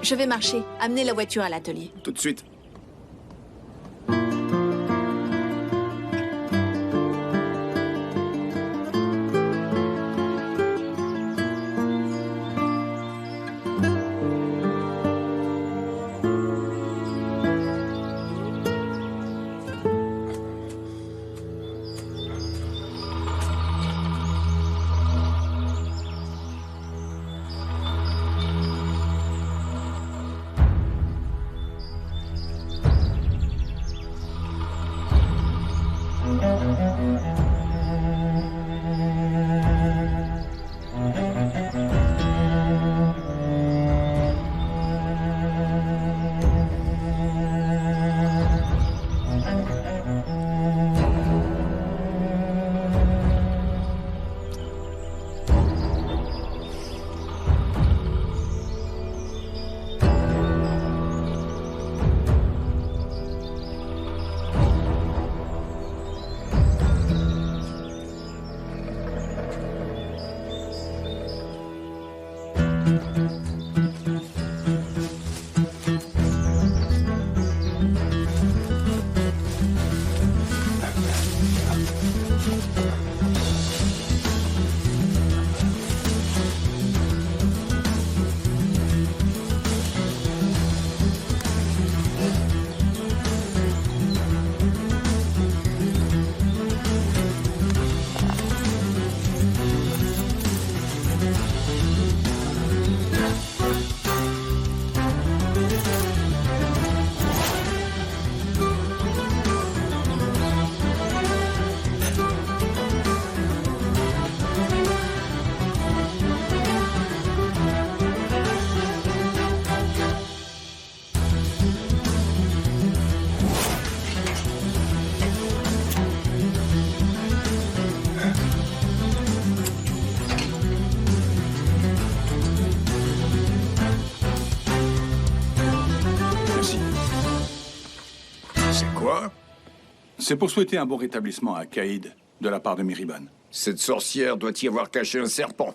Je vais marcher. Amener la voiture à l'atelier. Tout de suite. C'est pour souhaiter un bon rétablissement à Caïd, de la part de Miriban. Cette sorcière doit y avoir caché un serpent.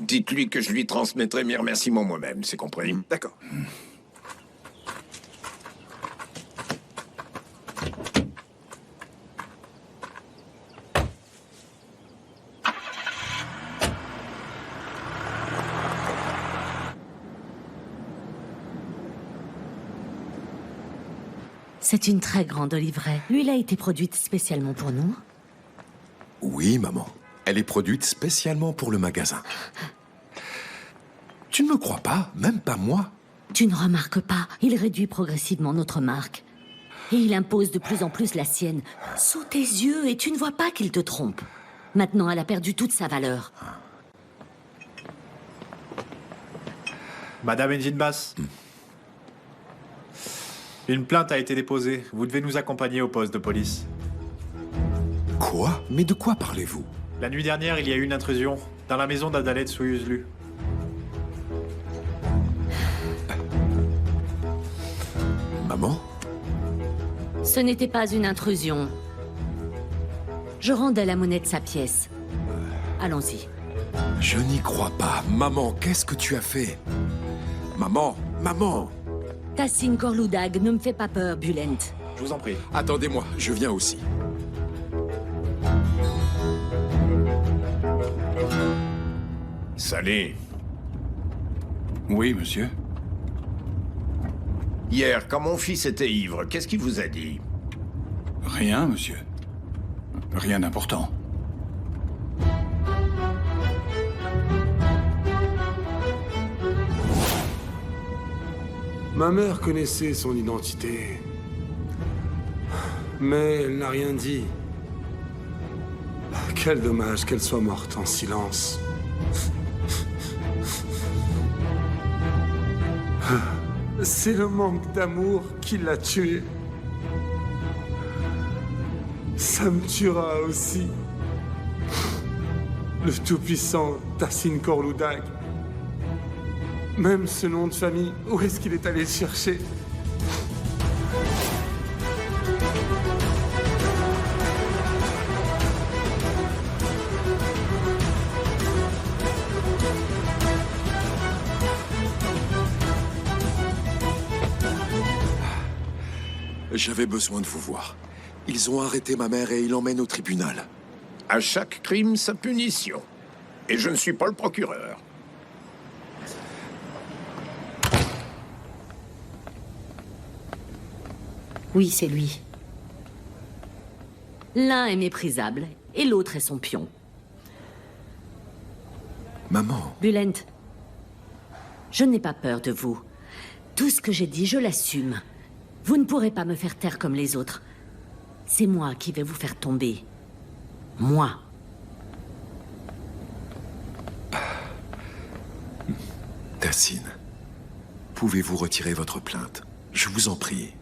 Dites-lui que je lui transmettrai mes remerciements moi-même, c'est compris? D'accord. C'est une très grande oliveraie. L'huile a été produite spécialement pour nous. Oui, maman. Elle est produite spécialement pour le magasin. Tu ne me crois pas? Même pas moi? Tu ne remarques pas, il réduit progressivement notre marque. Et il impose de plus en plus la sienne. Sous tes yeux, et tu ne vois pas qu'il te trompe. Maintenant, elle a perdu toute sa valeur. Madame Enjinbas. Une plainte a été déposée. Vous devez nous accompagner au poste de police. Quoi? Mais de quoi parlez-vous? La nuit dernière, il y a eu une intrusion dans la maison d'Adalet Soyuzlu. Maman? Ce n'était pas une intrusion. Je rendais la monnaie de sa pièce. Allons-y. Je n'y crois pas. Maman, qu'est-ce que tu as fait? Maman, maman! Tassin Korloudag, ne me fais pas peur, Bulent. Je vous en prie. Attendez-moi, je viens aussi. Salé. Oui, monsieur. Hier, quand mon fils était ivre, qu'est-ce qu'il vous a dit? Rien, monsieur. Rien d'important. Ma mère connaissait son identité. Mais elle n'a rien dit. Quel dommage qu'elle soit morte en silence. C'est le manque d'amour qui l'a tuée. Ça me tuera aussi. Le tout-puissant Tassin Korloudag. Même ce nom de famille, où est-ce qu'il est allé le chercher? J'avais besoin de vous voir. Ils ont arrêté ma mère et ils l'emmènent au tribunal. À chaque crime, sa punition. Et je ne suis pas le procureur. Oui, c'est lui. L'un est méprisable et l'autre est son pion. Maman. Bulent, je n'ai pas peur de vous. Tout ce que j'ai dit, je l'assume. Vous ne pourrez pas me faire taire comme les autres. C'est moi qui vais vous faire tomber. Moi. Tassin, pouvez-vous retirer votre plainte? Je vous en prie.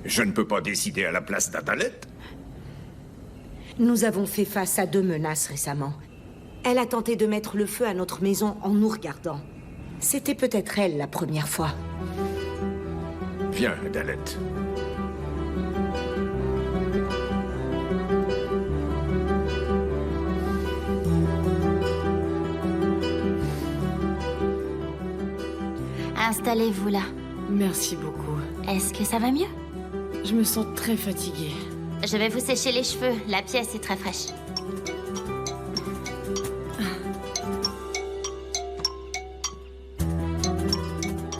Je ne peux pas décider à la place d'Adalet. Nous avons fait face à 2 menaces récemment. Elle a tenté de mettre le feu à notre maison en nous regardant. C'était peut-être elle la première fois. Viens, Adalet. Installez-vous là. Merci beaucoup. Est-ce que ça va mieux? Je me sens très fatiguée. Je vais vous sécher les cheveux. La pièce est très fraîche.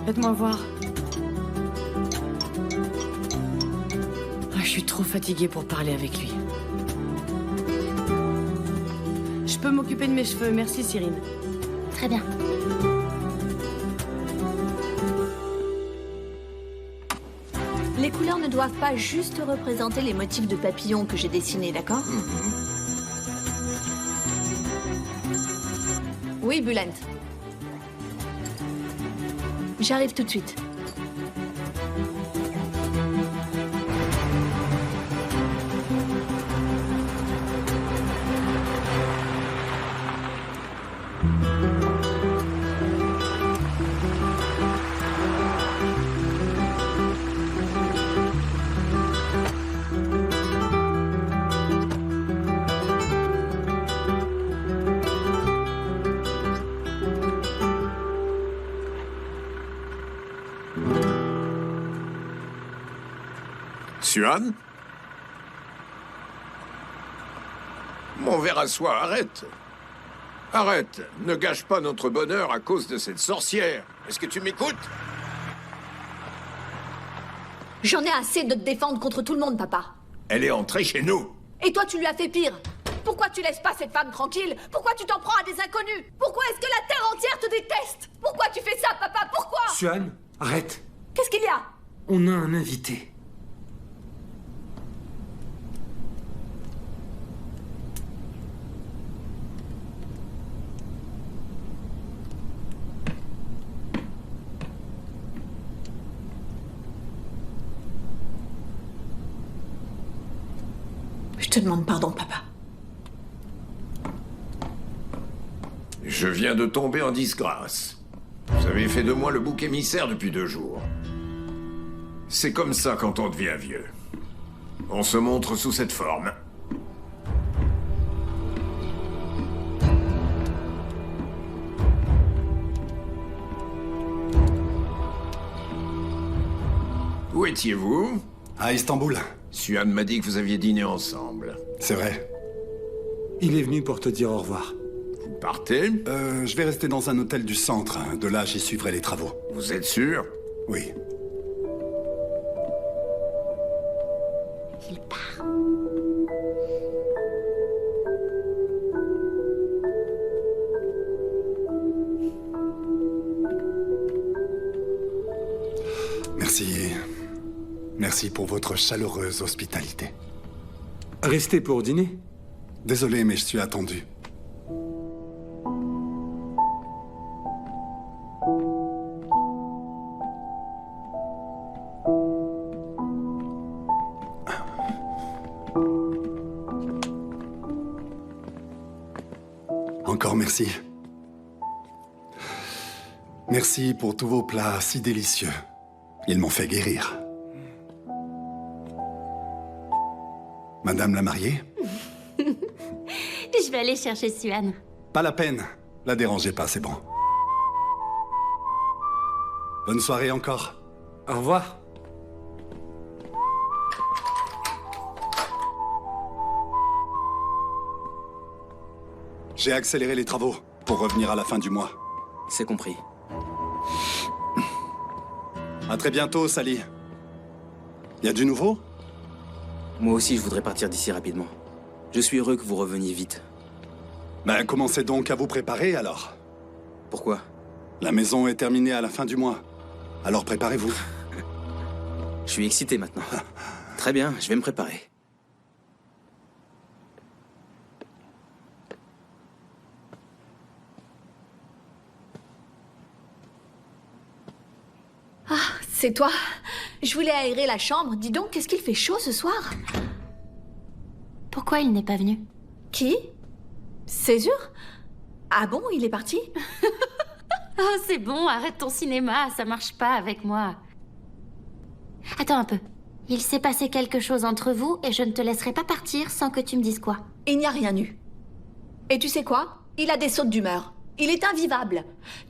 Faites-moi voir. Je suis trop fatiguée pour parler avec lui. Je peux m'occuper de mes cheveux, merci Cyrine. Très bien. Les couleurs ne doivent pas juste représenter les motifs de papillons que j'ai dessinés, d'accord? Oui, Bulent. J'arrive tout de suite. Suan? Mon verre à soie, arrête. Arrête. Ne gâche pas notre bonheur à cause de cette sorcière. Est-ce que tu m'écoutes? J'en ai assez de te défendre contre tout le monde, papa. Elle est entrée chez nous. Et toi, tu lui as fait pire. Pourquoi tu laisses pas cette femme tranquille? Pourquoi tu t'en prends à des inconnus? Pourquoi est-ce que la terre entière te déteste? Pourquoi tu fais ça, papa? Pourquoi? Suan, arrête. Qu'est-ce qu'il y a? On a un invité. Je te demande pardon, papa. Je viens de tomber en disgrâce. Vous avez fait de moi le bouc émissaire depuis 2 jours. C'est comme ça quand on devient vieux. On se montre sous cette forme. étiez-vous? À Istanbul. Suan m'a dit que vous aviez dîné ensemble. C'est vrai. Il est venu pour te dire au revoir. Vous partez? Je vais rester dans un hôtel du centre. De là, j'y suivrai les travaux. Vous êtes sûr? Oui. Il part. Merci. Merci pour votre chaleureuse hospitalité. Restez pour dîner? Désolé, mais je suis attendu. Encore merci. Merci pour tous vos plats si délicieux. Ils m'ont fait guérir. Madame la mariée? Je vais aller chercher Suan. Pas la peine. La dérangez pas, c'est bon. Bonne soirée encore. Au revoir. J'ai accéléré les travaux pour revenir à la fin du mois. C'est compris. À très bientôt, Sally. Y a du nouveau? Moi aussi, je voudrais partir d'ici rapidement. Je suis heureux que vous reveniez vite. Ben, commencez donc à vous préparer, alors. Pourquoi? La maison est terminée à la fin du mois. Alors préparez-vous. Je suis excité maintenant. Très bien, je vais me préparer. Ah, c'est toi? Je voulais aérer la chambre. Dis donc, qu'est-ce qu'il fait chaud ce soir? Pourquoi il n'est pas venu? Qui? Césure? Ah bon, il est parti? Oh, c'est bon, arrête ton cinéma, ça marche pas avec moi. Attends un peu. Il s'est passé quelque chose entre vous et je ne te laisserai pas partir sans que tu me dises quoi. Il n'y a rien eu. Et tu sais quoi? Il a des sautes d'humeur. Il est invivable.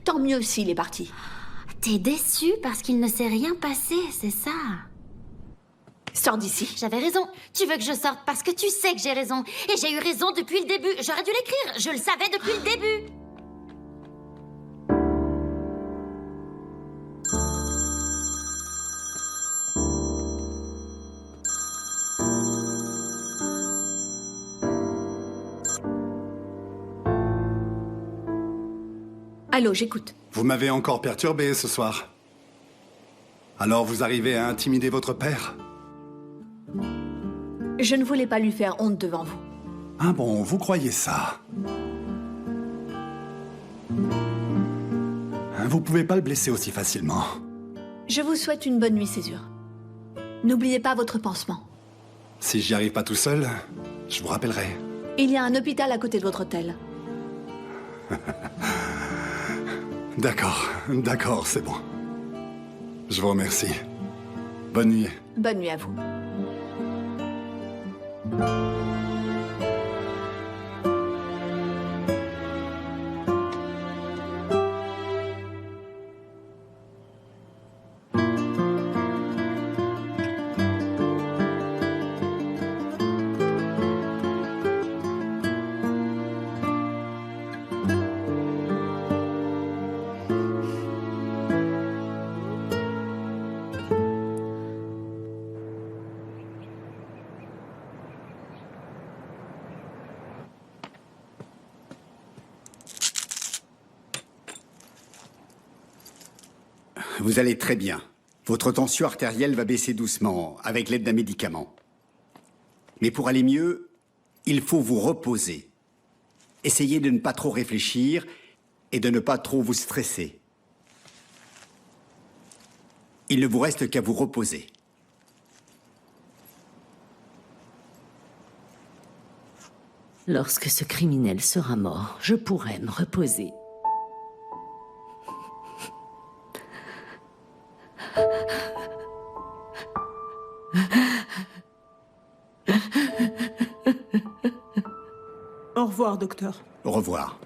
Tant mieux s'il est parti. T'es déçu parce qu'il ne s'est rien passé, c'est ça? Sors d'ici. J'avais raison. Tu veux que je sorte parce que tu sais que j'ai raison. Et j'ai eu raison depuis le début. J'aurais dû l'écrire. Je le savais depuis le début. Allô, j'écoute. Vous m'avez encore perturbé ce soir. Alors vous arrivez à intimider votre père? Je ne voulais pas lui faire honte devant vous. Ah bon, vous croyez ça? Vous pouvez pas le blesser aussi facilement. Je vous souhaite une bonne nuit, Césure. N'oubliez pas votre pansement. Si j'y arrive pas tout seul, je vous rappellerai. Il y a un hôpital à côté de votre hôtel. D'accord, c'est bon. Je vous remercie. Bonne nuit. Bonne nuit à vous. Vous allez très bien. Votre tension artérielle va baisser doucement, avec l'aide d'un médicament. Mais pour aller mieux, il faut vous reposer. Essayez de ne pas trop réfléchir et de ne pas trop vous stresser. Il ne vous reste qu'à vous reposer. Lorsque ce criminel sera mort, je pourrai me reposer. Au revoir, docteur. Au revoir.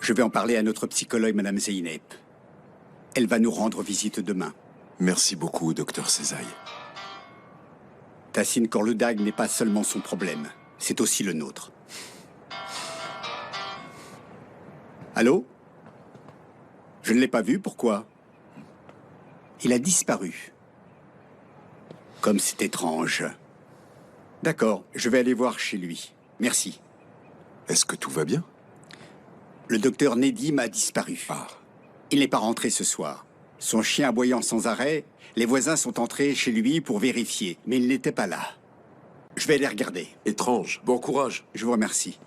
Je vais en parler à notre psychologue, Madame Zeynep. Elle va nous rendre visite demain. Merci beaucoup, docteur Césaille. Tassine Corludag n'est pas seulement son problème, c'est aussi le nôtre. Allô? Je ne l'ai pas vu, pourquoi? Il a disparu. Comme c'est étrange. D'accord, je vais aller voir chez lui. Merci. Est-ce que tout va bien? Le docteur Nedim a disparu. Il n'est pas rentré ce soir. Son chien aboyant sans arrêt, les voisins sont entrés chez lui pour vérifier, mais il n'était pas là. Je vais aller regarder. Étrange. Bon courage. Je vous remercie.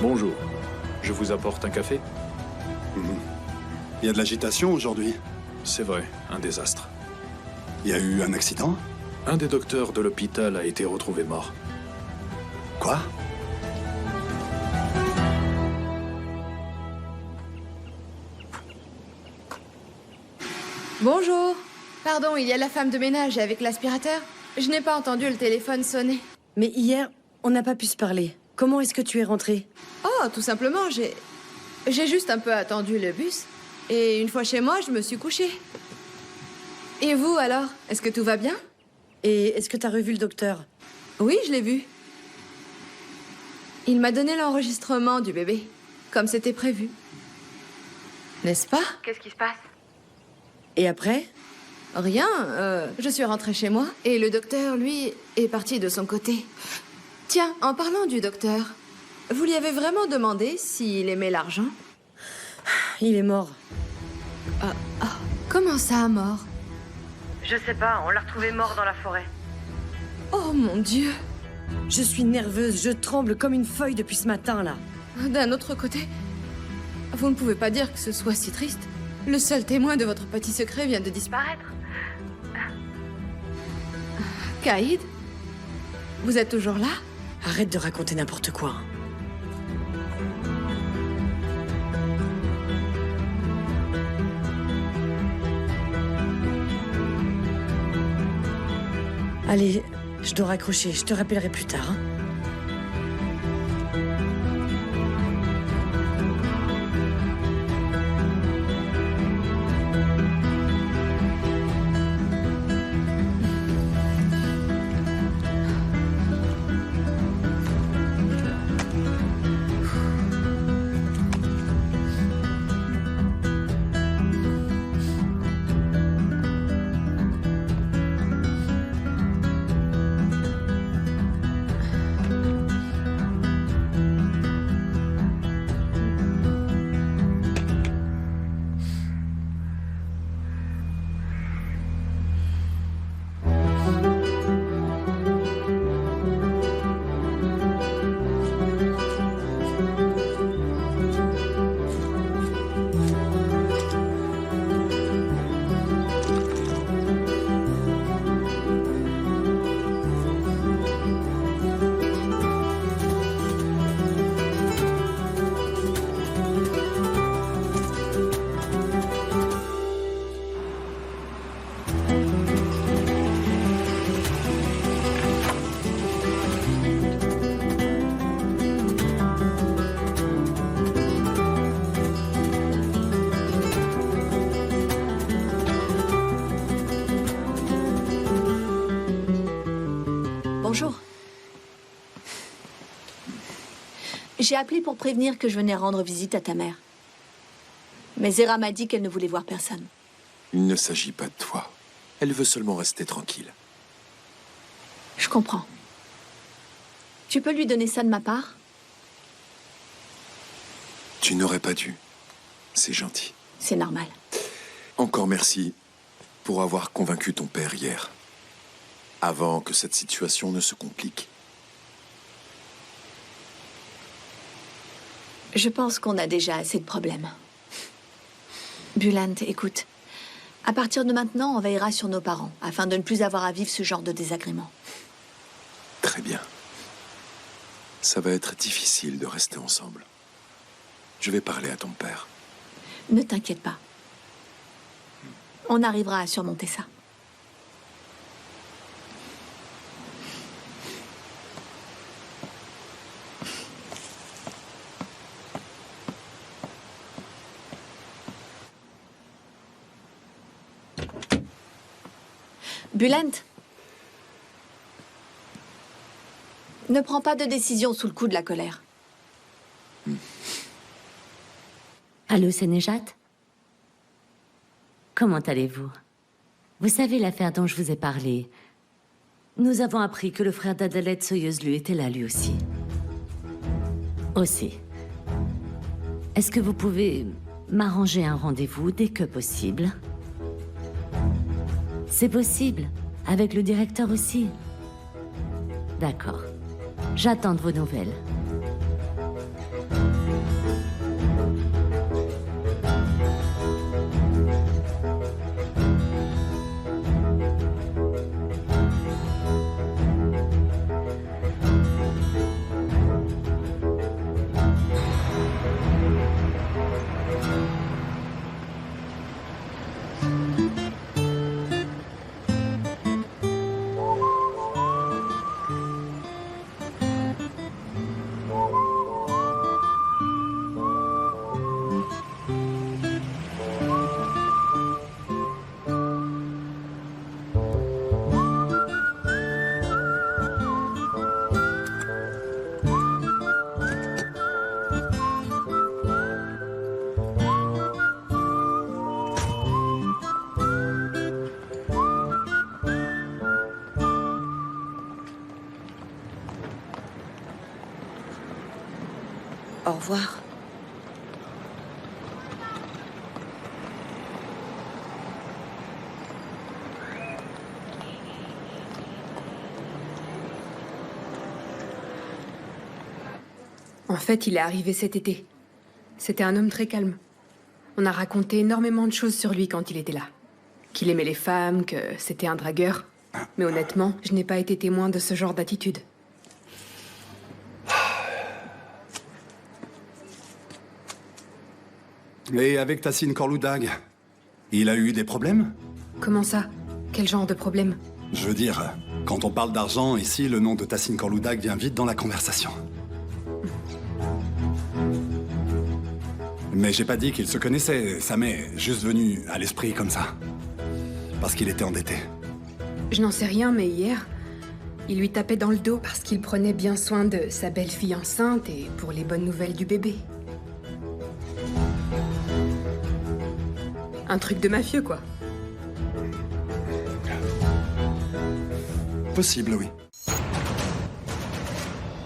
Bonjour. Je vous apporte un café? Il y a de l'agitation aujourd'hui. C'est vrai, un désastre. Il y a eu un accident? Un des docteurs de l'hôpital a été retrouvé mort. Quoi? Bonjour. Pardon, il y a la femme de ménage avec l'aspirateur. Je n'ai pas entendu le téléphone sonner. Mais hier, on n'a pas pu se parler. Comment est-ce que tu es rentrée? Oh, tout simplement, j'ai juste un peu attendu le bus. Et une fois chez moi, je me suis couchée. Et vous, alors? Est-ce que tout va bien? Et est-ce que t'as revu le docteur? Oui, je l'ai vu. Il m'a donné l'enregistrement du bébé, comme c'était prévu. N'est-ce pas? Qu'est-ce qui se passe? Et après? Rien, je suis rentrée chez moi, et le docteur, lui, est parti de son côté. Tiens, en parlant du docteur, vous lui avez vraiment demandé s'il aimait l'argent? Il est mort. Comment ça, mort? Je sais pas, on l'a retrouvé mort dans la forêt. Oh mon Dieu! Je suis nerveuse, je tremble comme une feuille depuis ce matin, là. D'un autre côté, vous ne pouvez pas dire que ce soit si triste. Le seul témoin de votre petit secret vient de disparaître. Caïd? Vous êtes toujours là? Arrête de raconter n'importe quoi. Allez, je dois raccrocher. Je te rappellerai plus tard. Hein. J'ai appelé pour prévenir que je venais rendre visite à ta mère. Mais Zera m'a dit qu'elle ne voulait voir personne. Il ne s'agit pas de toi. Elle veut seulement rester tranquille. Je comprends. Tu peux lui donner ça de ma part? Tu n'aurais pas dû. C'est gentil. C'est normal. Encore merci pour avoir convaincu ton père hier. Avant que cette situation ne se complique. Je pense qu'on a déjà assez de problèmes. Bulant, écoute. À partir de maintenant, on veillera sur nos parents, afin de ne plus avoir à vivre ce genre de désagrément. Très bien. Ça va être difficile de rester ensemble. Je vais parler à ton père. Ne t'inquiète pas. On arrivera à surmonter ça. Bulant, ne prends pas de décision sous le coup de la colère. Allô, c'est Nejat? Comment allez-vous? Vous savez l'affaire dont je vous ai parlé. Nous avons appris que le frère d'Adalette Soyeuzlu était là, lui aussi. Aussi. Est-ce que vous pouvez m'arranger un rendez-vous dès que possible? C'est possible. Avec le directeur aussi. D'accord. J'attends de vos nouvelles. Au revoir. En fait, il est arrivé cet été. C'était un homme très calme. On a raconté énormément de choses sur lui quand il était là. Qu'il aimait les femmes, que c'était un dragueur. Mais honnêtement, je n'ai pas été témoin de ce genre d'attitude. Et avec Tassine Korloudag, il a eu des problèmes? Comment ça? Quel genre de problème? Je veux dire, quand on parle d'argent, ici, le nom de Tassine Korloudag vient vite dans la conversation. Mais j'ai pas dit qu'ils se connaissaient, ça m'est juste venu à l'esprit comme ça. Parce qu'il était endetté. Je n'en sais rien, mais hier, il lui tapait dans le dos parce qu'il prenait bien soin de sa belle-fille enceinte et pour les bonnes nouvelles du bébé. Un truc de mafieux, quoi. Possible, oui.